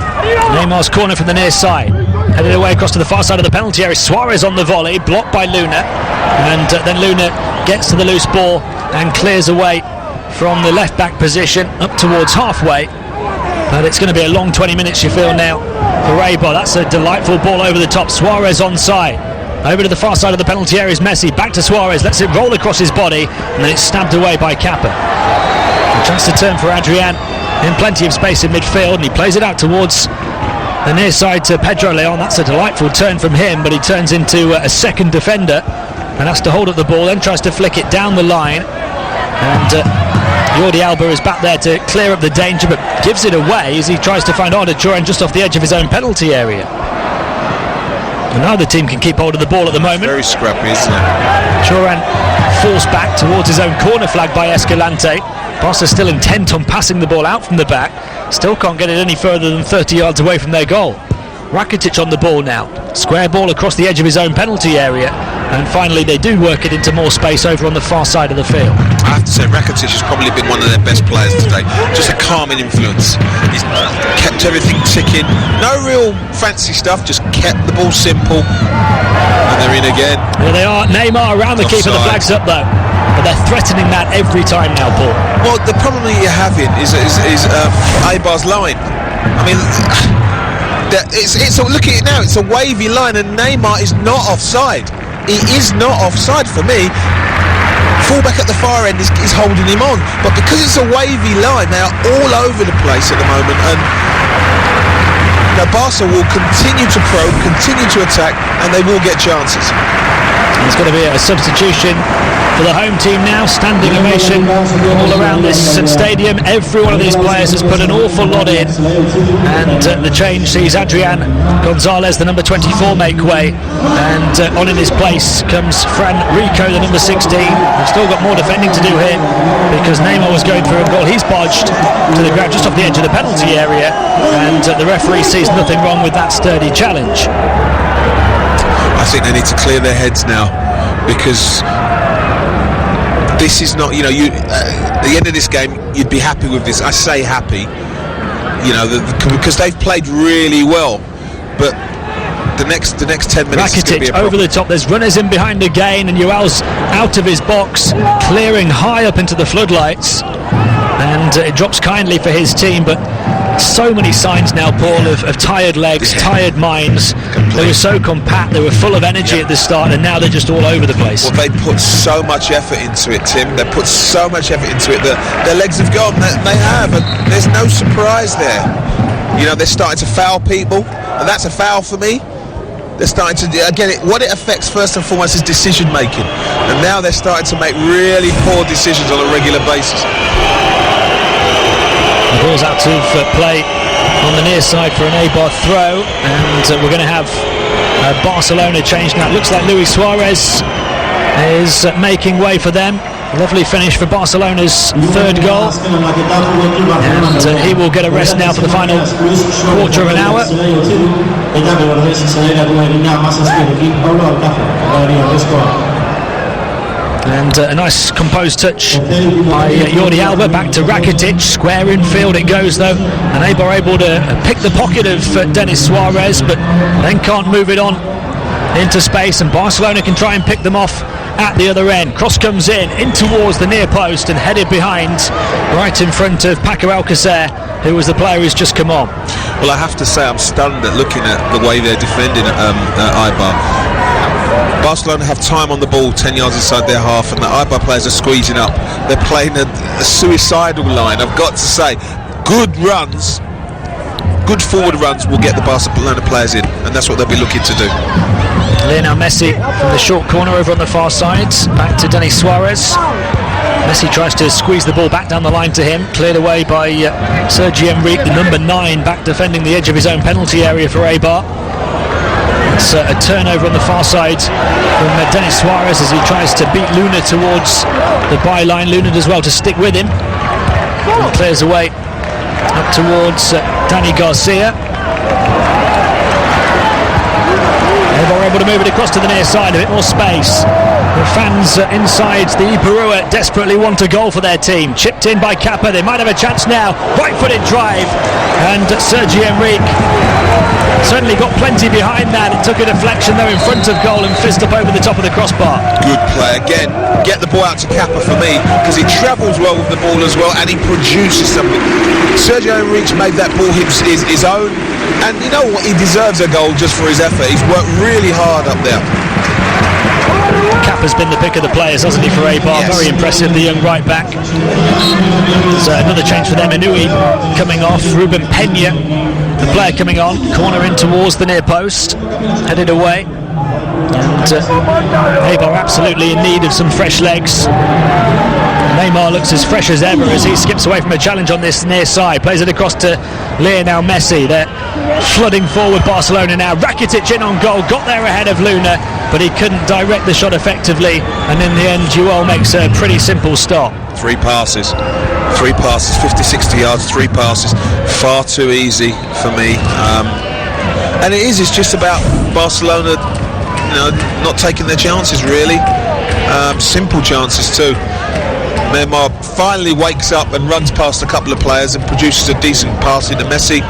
Neymar's corner from the near side, headed away across to the far side of the penalty area. Suarez on the volley, blocked by Luna, and then Luna gets to the loose ball and clears away from the left back position up towards halfway. But it's going to be a long 20 minutes, you feel now, for Eibar. That's a delightful ball over the top. Suarez onside. Over to the far side of the penalty area is Messi. Back to Suarez. Lets it roll across his body, and then it's stabbed away by Kappa. A chance to turn for Adrian in plenty of space in midfield, and he plays it out towards the near side to Pedro Leon. That's a delightful turn from him, but he turns into a second defender and has to hold up the ball, then tries to flick it down the line, and Jordi Alba is back there to clear up the danger, but gives it away as he tries to find Arda Turan just off the edge of his own penalty area. And neither team can keep hold of the ball at the moment. Very scrappy, isn't it? Turan forced back towards his own corner flag by Escalante. Barca still intent on passing the ball out from the back, still can't get it any further than 30 yards away from their goal. Rakitic on the ball now, square ball across the edge of his own penalty area, and finally they do work it into more space over on the far side of the field. I have to say Rakitic has probably been one of their best players today. Just a calming influence. He's kept everything ticking. No real fancy stuff, just kept the ball simple. And they're in again. There they are, Neymar around the keeper, the flag's up though. But they're threatening that every time now, Paul. Well, the problem that you're having is Eibar's line. I mean, look at it now, it's a wavy line and Neymar is not offside. He is not offside for me. Fullback at the far end is holding him on, but because it's a wavy line, they are all over the place at the moment, and Barca will continue to probe, continue to attack, and they will get chances. There's going to be a substitution for the home team now. Standing ovation all around this stadium. Every one of these players has put an awful lot in, and the change sees Adrian Gonzalez, the number 24, make way, and on in his place comes Fran Rico, the number 16. They've still got more defending to do here because Neymar was going through a goal. He's barged to the ground just off the edge of the penalty area, and the referee sees nothing wrong with that sturdy challenge. I think they need to clear their heads now, because this is not, at the end of this game, you'd be happy with this. I say happy, because they've played really well, but the next 10 minutes Rakitic is going to be a problem. over the top, there's runners in behind again, and Joel's out of his box, clearing high up into the floodlights, and it drops kindly for his team, but so many signs now, Paul, of tired legs, tired minds. They were so compact, they were full of energy at the start, and now they're just all over the place. Well, they put so much effort into it, Tim. They put so much effort into it that their legs have gone. They have, and there's no surprise there. They're starting to foul people, and that's a foul for me. They're starting to, again, what it affects first and foremost is decision making, and now they're starting to make really poor decisions on a regular basis. The ball's out of play on the near side for an Eibar throw, and we're going to have Barcelona change now. It looks like Luis Suarez is making way for them. Lovely finish for Barcelona's third goal, and he will get a rest now for the final quarter of an hour. And a nice composed touch by Jordi Alba, back to Rakitic, square in field it goes though, and Eibar able to pick the pocket of Denis Suarez, but then can't move it on into space, and Barcelona can try and pick them off at the other end. Cross comes in towards the near post and headed behind, right in front of Paco Alcacer, who was the player who's just come on. Well, I have to say I'm stunned at looking at the way they're defending Eibar. Barcelona have time on the ball 10 yards inside their half, and the Eibar players are squeezing up. They're playing a suicidal line. I've got to say, good runs, good forward runs will get the Barcelona players in, and that's what they'll be looking to do. Lionel Messi from the short corner over on the far side, back to Denis Suarez. Messi tries to squeeze the ball back down the line to him, cleared away by Sergi Enrique, the number 9, back defending the edge of his own penalty area for Eibar. It's a turnover on the far side from Denis Suarez as he tries to beat Luna towards the byline. Luna does well to stick with him, and clears away up towards Dani Garcia. They were able to move it across to the near side, a bit more space. The fans inside the Iperua desperately want a goal for their team. Chipped in by Kappa, they might have a chance now. Right-footed drive, and Sergi Enrique certainly got plenty behind that. It took a deflection though in front of goal and fizzed up over the top of the crossbar. Good play again. Get the ball out to Kappa for me, because he travels well with the ball as well, and he produces something. Sergio Enrique made that ball his own, and you know what, he deserves a goal just for his effort. He's worked really hard up there. Kappa's been the pick of the players, hasn't he, for Eibar? Yes. Very impressive, the young right back. There's another change for them. Inui coming off. Ruben Peña, the player coming on. Corner in towards the near post. Headed away. And Eibar absolutely in need of some fresh legs. Neymar looks as fresh as ever as he skips away from a challenge on this near side. Plays it across to Lionel Messi. They're flooding forward Barcelona now. Rakitic in on goal. Got there ahead of Luna, but he couldn't direct the shot effectively. And in the end, Joel makes a pretty simple stop. 3 passes, 50-60 yards, 3 passes. Far too easy for me. And it's just about Barcelona, not taking their chances really. Simple chances too. Neymar finally wakes up and runs past a couple of players and produces a decent pass into Messi.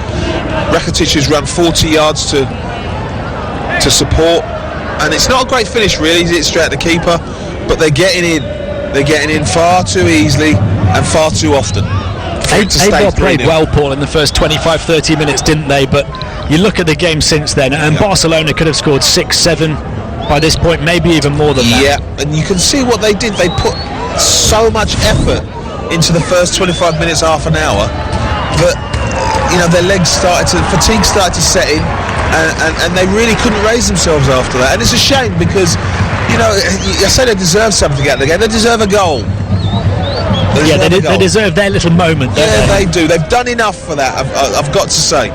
Rakitic has run 40 yards to support, and it's not a great finish really. It's straight at the keeper, but they're getting in. They're getting in far too easily and far too often. Eibar played well, Paul, in the first 25-30 minutes, didn't they? But you look at the game since then, and Barcelona could have scored 6-7 by this point, maybe even more than that. Yeah, and you can see what they did. They put so much effort into the first 25 minutes, half an hour, that their legs fatigue started to set in, and they really couldn't raise themselves after that. And it's a shame because I say they deserve something out of the game. They deserve a goal. They deserve their little moment. Yeah, they do. They've done enough for that, I've got to say.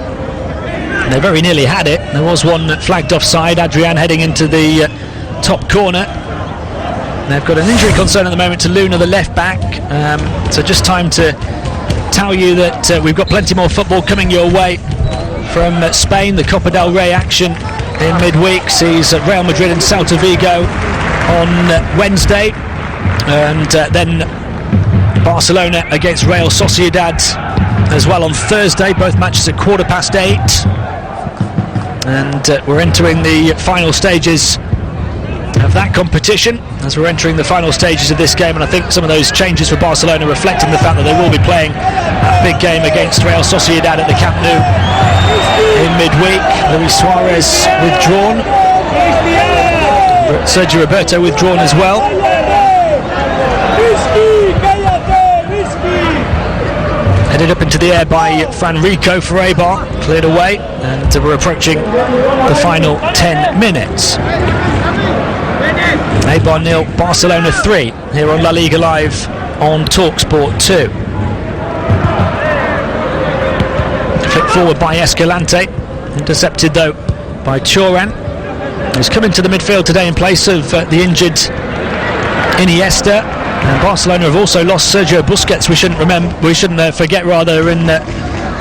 They very nearly had it. There was one flagged offside. Adrian heading into the top corner. They've got an injury concern at the moment to Luna, the left back. So just time to tell you that we've got plenty more football coming your way from Spain. The Copa del Rey action in midweek sees Real Madrid and Celta Vigo on Wednesday, and then Barcelona against Real Sociedad as well on Thursday. Both matches at 8:15. And we're entering the final stages of that competition as we're entering the final stages of this game, and I think some of those changes for Barcelona reflecting the fact that they will be playing a big game against Real Sociedad at the Camp Nou in midweek. Luis Suarez withdrawn, Sergio Roberto withdrawn as well. Headed up into the air by Franrico for Eibar, cleared away, and we're approaching the final 10 minutes. Eibar 0, Barcelona 3, here on La Liga Live on TalkSport 2. Flick forward by Escalante, intercepted though by Choran, who's come into the midfield today in place of the injured Iniesta. And Barcelona have also lost Sergio Busquets. We shouldn't forget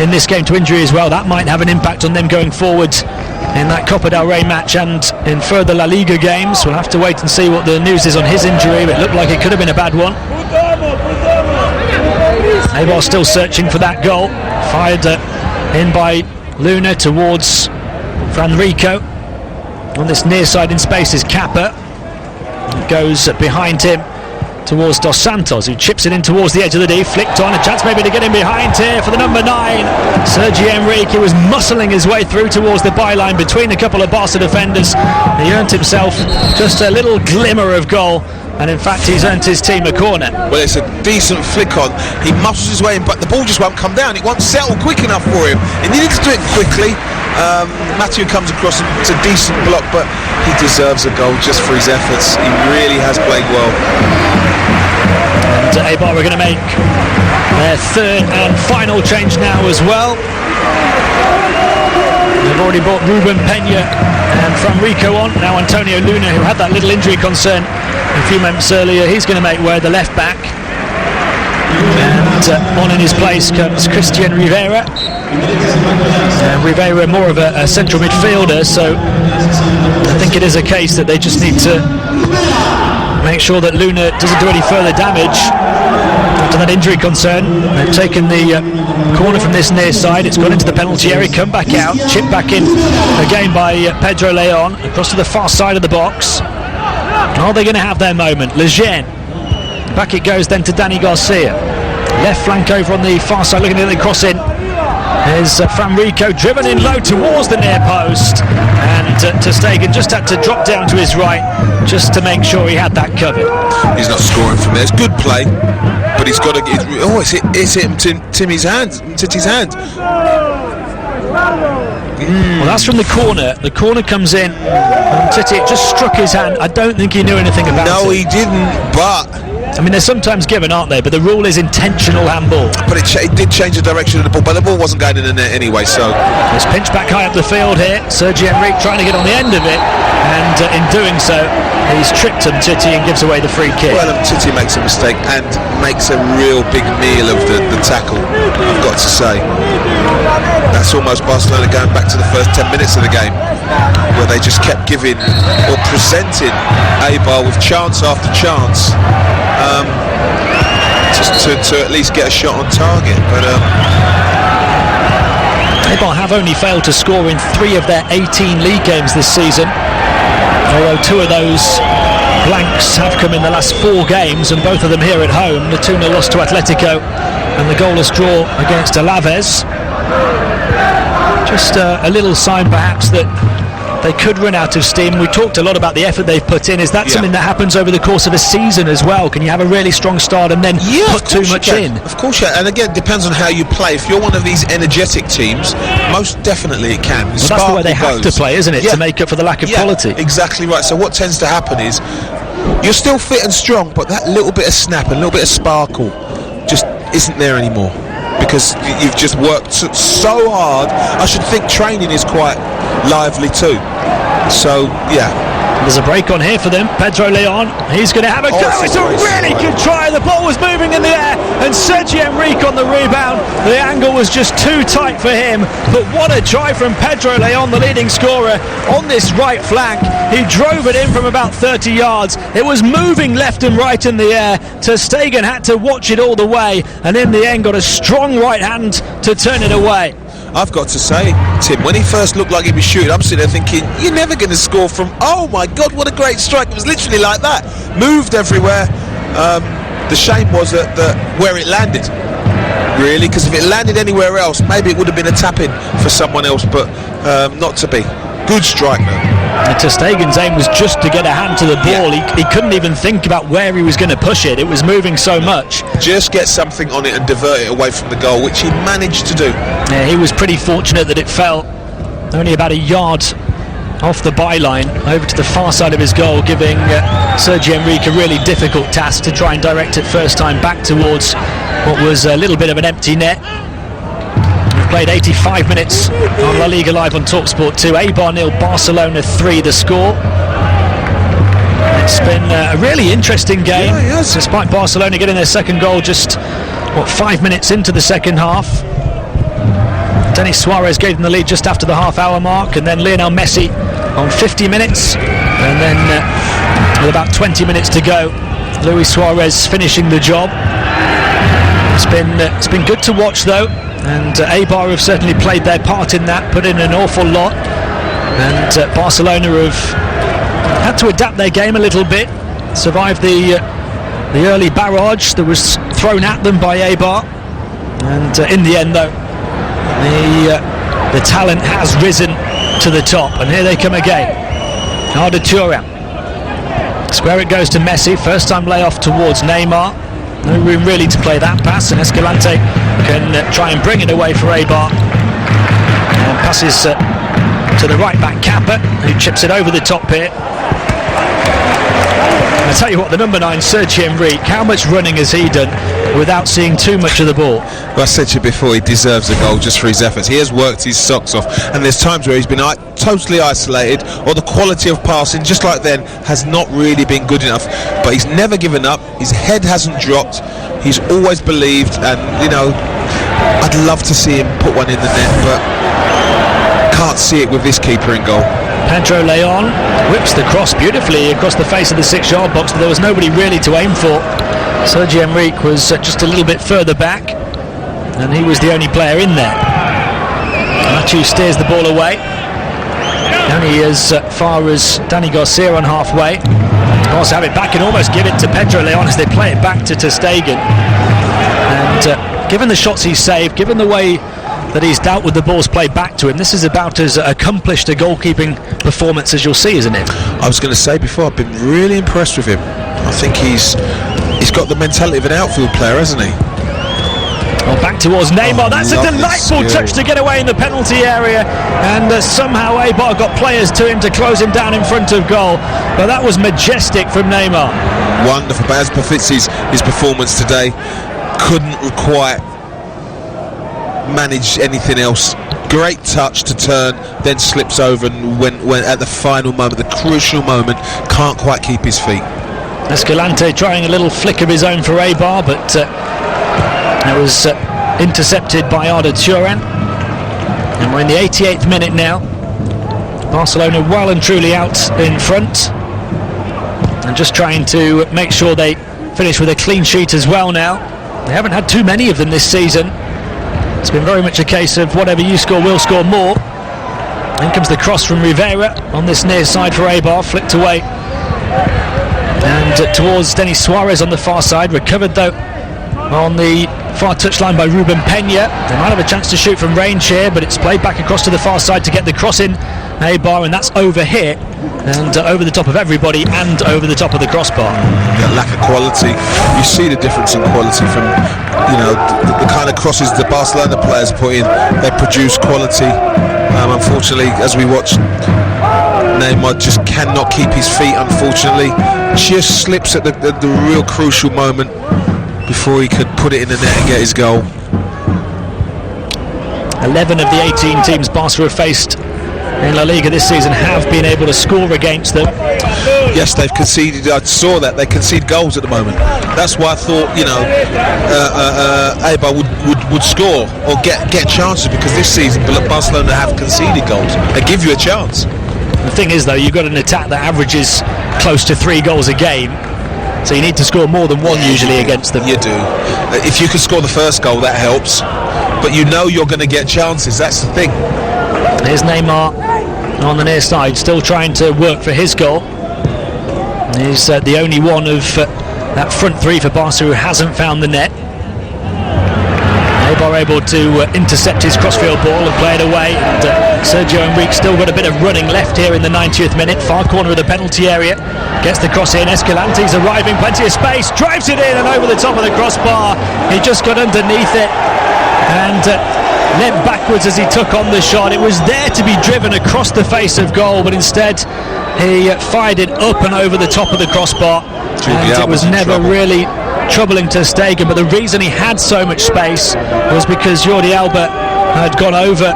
in this game to injury as well. That might have an impact on them going forward in that Copa del Rey match and in further La Liga games. We'll have to wait and see what the news is on his injury. It looked like it could have been a bad one. Eibar still searching for that goal. Fired in by Luna towards Franrico. On this near side in space is Kappa. It goes behind him towards Dos Santos, who chips it in towards the edge of the D, flicked on, a chance maybe to get in behind here for the number 9. Sergi Enrique was muscling his way through towards the byline between a couple of Barca defenders. He earned himself just a little glimmer of goal, and in fact he's earned his team a corner. Well, it's a decent flick on. He muscles his way in, but the ball just won't come down. It won't settle quick enough for him. He needed to do it quickly. Matthew comes across, it's a decent block, but he deserves a goal just for his efforts. He really has played well. And Eibar are going to make their third and final change now as well. They've already brought Ruben Peña and Franrico on. Now Antonio Luna, who had that little injury concern a few moments earlier, he's going to make way the left back. And on in his place comes Christian Rivera. Rivera more of a central midfielder, so I think it is a case that they just need to make sure that Luna doesn't do any further damage after that injury concern. They've taken the corner from this near side. It's gone into the penalty area, come back out, chipped back in again by Pedro Leon across to the far side of the box. Are they going to have their moment? Lejeune. Back it goes then to Danny Garcia. Left flank over on the far side, looking at the cross in. There's Framrico driven in low towards the near post, and Ter Stegen just had to drop down to his right just to make sure he had that covered. He's not scoring from there. It's good play, but he's got to. It's hit Timmy's hand. Titty's hand. Well, that's from the corner. The corner comes in, and Titty just struck his hand. I don't think he knew anything about it. No, he didn't. But I mean, they're sometimes given, aren't they? But the rule is intentional handball. But it did change the direction of the ball, but the ball wasn't going in the net anyway, so... It's pinched back high up the field here. Sergi Enrique trying to get on the end of it, and in doing so, he's tripped Titty and gives away the free kick. Well, Titty makes a mistake and makes a real big meal of the tackle, I've got to say. That's almost Barcelona going back to the first 10 minutes of the game, where they just kept giving or presenting Eibar with chance after chance. Just to at least get a shot on target, but Eibar have only failed to score in 3 of their 18 league games this season, although 2 of those blanks have come in the last 4 games, and both of them here at home. The 2-0 loss to Atletico and the goalless draw against Alaves. Just a little sign perhaps that they could run out of steam. We talked a lot about the effort they've put in. Is that something that happens over the course of a season as well? Can you have a really strong start and then put too much in? Of course, yeah. And again, it depends on how you play. If you're one of these energetic teams, most definitely it can. Well, that's the way they have to play, isn't it? To make up for the lack of quality. Exactly right. So what tends to happen is you're still fit and strong, but that little bit of snap and a little bit of sparkle just isn't there anymore, because you've just worked so hard. I should think training is quite lively too. So yeah, there's a break on here for them. Pedro Leon, he's going to have a go. It's a really good try. The ball was moving in the air, and Sergi Enrique on the rebound. The angle was just too tight for him, but what a try from Pedro Leon, the leading scorer on this right flank. He drove it in from about 30 yards. It was moving left and right in the air. Ter Stegen had to watch it all the way, and in the end got a strong right hand to turn it away. I've got to say, Tim, when he first looked like he was shooting, I'm sitting there thinking, you're never going to score from... Oh my God, what a great strike. It was literally like that. Moved everywhere. The shame was that where it landed, really, because if it landed anywhere else, maybe it would have been a tap-in for someone else, but not to be. Good strike, though. Ter Stegen's aim was just to get a hand to the ball. He couldn't even think about where he was going to push it. It was moving so much. Just get something on it and divert it away from the goal, which he managed to do. Yeah, he was pretty fortunate that it fell only about a yard off the byline over to the far side of his goal, giving Sergi Enrique a really difficult task to try and direct it first time back towards what was a little bit of an empty net. Played 85 minutes on La Liga Live on TalkSport 2. Eibar 0, Barcelona 3 the score. It's been a really interesting game, despite Barcelona getting their second goal just 5 minutes into the second half. Denis Suarez gave them the lead just after the half-hour mark, and then Lionel Messi on 50 minutes, and then with about 20 minutes to go, Luis Suarez finishing the job. It's been good to watch though, and Eibar have certainly played their part in that, put in an awful lot, and Barcelona have had to adapt their game a little bit, survived the early barrage that was thrown at them by Eibar, and in the end though, the talent has risen to the top, and here they come again. Arda Turan. Square it goes to Messi, first time layoff towards Neymar. No room really to play that pass, and Escalante can try and bring it away for Eibar. And passes to the right back Kappa, who chips it over the top here. I tell you what, the number 9, Sergi Enrique, how much running has he done without seeing too much of the ball? Well, I said to you before, he deserves a goal just for his efforts. He has worked his socks off, and there's times where he's been totally isolated, or the quality of passing, just like then, has not really been good enough. But he's never given up, his head hasn't dropped, he's always believed, and, you know, I'd love to see him put one in the net, but can't see it with this keeper in goal. Pedro Leon whips the cross beautifully across the face of the 6-yard box, but there was nobody really to aim for. Sergi Enrique was just a little bit further back, and he was the only player in there. Machu steers the ball away, only as far as Dani Garcia on halfway. Barca have it back and almost give it to Pedro Leon as they play it back to Ter Stegen. And given the shots he saved, given the way that he's dealt with the balls played back to him. This is about as accomplished a goalkeeping performance as you'll see, isn't it? I was going to say before, I've been really impressed with him. I think he's got the mentality of an outfield player, hasn't he? Well, back towards Neymar. That's a delightful touch to get away in the penalty area, and somehow Eibar got players to him to close him down in front of goal. But that was majestic from Neymar. Wonderful, but as befits his performance today, couldn't quite manage anything else. Great touch to turn, then slips over, and when at the final moment, the crucial moment, can't quite keep his feet. Escalante trying a little flick of his own for Eibar, but it was intercepted by Arda Turan. And we're in the 88th minute now. Barcelona well and truly out in front, and just trying to make sure they finish with a clean sheet as well now. They haven't had too many of them this season. It's been very much a case of whatever you score, we'll score more. In comes the cross from Rivera on this near side for Eibar, flicked away and towards Denis Suarez on the far side. Recovered though on the far touchline by Ruben Peña. They might have a chance to shoot from range here, but it's played back across to the far side to get the cross in Eibar, and that's over here and over the top of everybody and over the top of the crossbar. That lack of quality, you see the difference in quality from the kind of crosses the Barcelona players put in. They produce quality. Unfortunately, as we watch, Neymar just cannot keep his feet, unfortunately. Just slips at the real crucial moment before he could put it in the net and get his goal. 11 of the 18 teams Barca have faced in La Liga this season have been able to score against them. Yes, they've conceded. I saw that they concede goals at the moment. That's why I thought Eibar would score or get chances, because this season Barcelona have conceded goals. They give you a chance. The thing is though, you've got an attack that averages close to 3 goals a game, so you need to score more than one usually against them. You do. If you can score the first goal, that helps, but you know you're going to get chances. That's the thing. Here's Neymar on the near side, still trying to work for his goal. He's the only one of that front three for Barca who hasn't found the net. Eibar able to intercept his crossfield ball and play it away, and Sergio Enrique still got a bit of running left here in the 90th minute. Far corner of the penalty area, gets the cross in. Escalante's arriving, plenty of space, drives it in and over the top of the crossbar. He just got underneath it and leant backwards as he took on the shot. It was there to be driven across the face of goal, but instead he fired it up and over the top of the crossbar, and it was never really troubling ter Stegen. But the reason he had so much space was because Jordi Alba had gone over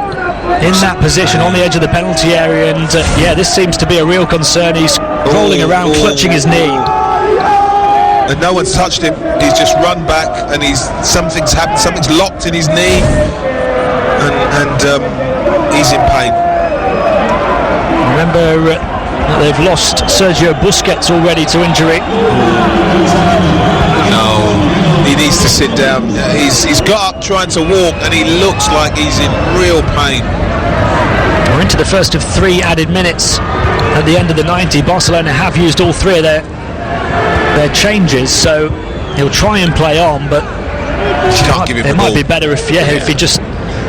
in that position on the edge of the penalty area, and this seems to be a real concern. He's crawling around, clutching his knee. And no one's touched him. He's just run back, and something's happened. Something's locked in his knee, and he's in pain. Remember that they've lost Sergio Busquets already to injury. No, he needs to sit down. He's got up trying to walk, and he looks like he's in real pain. We're into the first of 3 added minutes at the end of the 90. Barcelona have used all 3 of their changes, so he'll try and play on, but it might be better if he just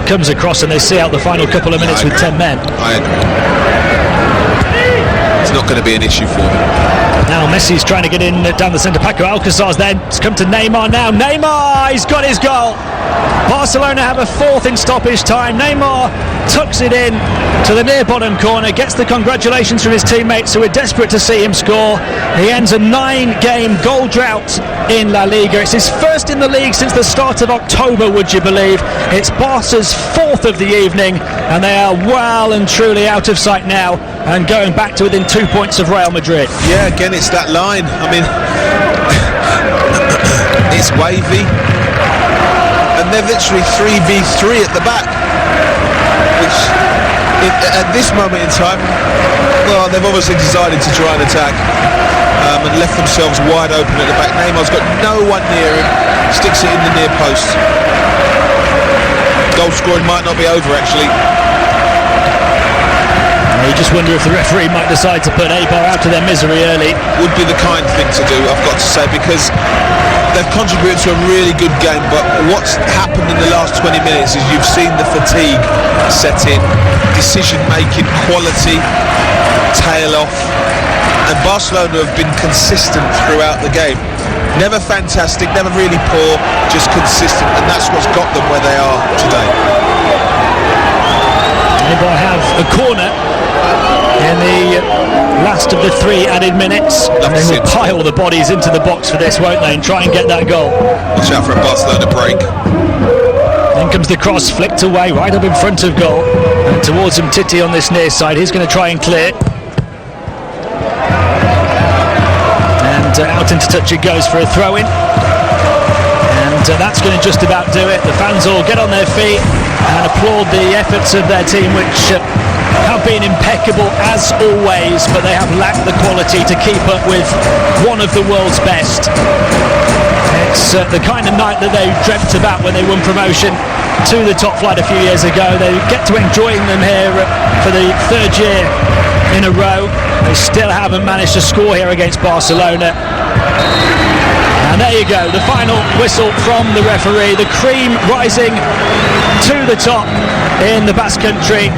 comes across and they see out the final couple of minutes with 10 men. I agree. It's not going to be an issue for them. Now Messi's trying to get in down the centre. Paco Alcázar's then. It's come to Neymar now. Neymar, he's got his goal. Barcelona have a 4th in stoppage time. Neymar tucks it in to the near bottom corner, gets the congratulations from his teammates who are desperate to see him score. He ends a 9-game goal drought in La Liga. It's his first in the league since the start of October, would you believe? It's Barca's 4th of the evening, and they are well and truly out of sight now and going back to within 2 points of Real Madrid. Yeah, again, it's that line. I mean, it's wavy, and they're literally 3v3 at the back, which at this moment in time, well, they've obviously decided to try and attack and left themselves wide open at the back. Neymar's got no one near him, sticks it in the near post. Goal scoring might not be over, actually. You just wonder if the referee might decide to put Eibar out of their misery early. Would be the kind thing to do, I've got to say, because they've contributed to a really good game, but what's happened in the last 20 minutes is you've seen the fatigue set in, decision making, quality tail off, and Barcelona have been consistent throughout the game. Never fantastic, never really poor, just consistent, and that's what's got them where they are today. Eibar have a corner in the last of the 3 added minutes. They will pile the bodies into the box for this, won't they, and try and get that goal. Watch out for a Barcelona break. Then comes the cross, flicked away right up in front of goal, and towards him Titi on this near side. He's going to try and clear, and out into touch it goes for a throw in, and that's going to just about do it. The fans all get on their feet and applaud the efforts of their team, which have been impeccable as always, but they have lacked the quality to keep up with one of the world's best. It's the kind of night that they dreamt about when they won promotion to the top flight a few years ago. They get to enjoying them here for the 3rd year in a row. They still haven't managed to score here against Barcelona. And there you go, the final whistle from the referee. The cream rising to the top in the Basque Country,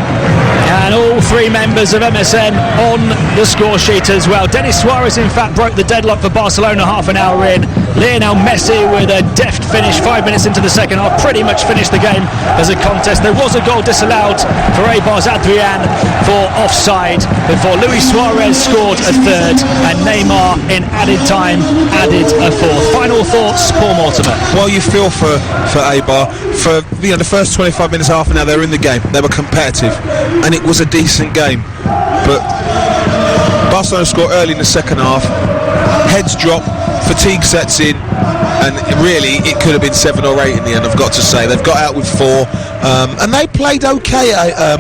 and all 3 members of MSN on the score sheet as well. Denis Suarez in fact broke the deadlock for Barcelona half an hour in. Lionel Messi with a deft finish 5 minutes into the second half pretty much finished the game as a contest. There was a goal disallowed for Eibar's Adrian for offside before Luis Suarez scored a 3rd and Neymar in added time added a 4th. Final thoughts, Paul Mortimer. Well, you feel for Eibar. For the first 25 minutes, half an hour, they were in the game. They were competitive, and it was a decent game. But Barcelona scored early in the second half. Heads drop, fatigue sets in, and really it could have been 7 or 8 in the end. I've got to say they've got out with 4, and they played okay.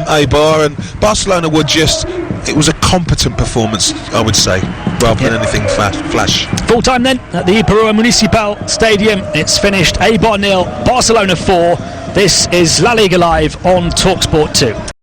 Eibar and Barcelona were just. It was a competent performance, I would say, rather than anything flash. Full time then at the Iparua Municipal Stadium. It's finished Eibar 0, Barcelona 4. This is La Liga Live on TalkSport 2.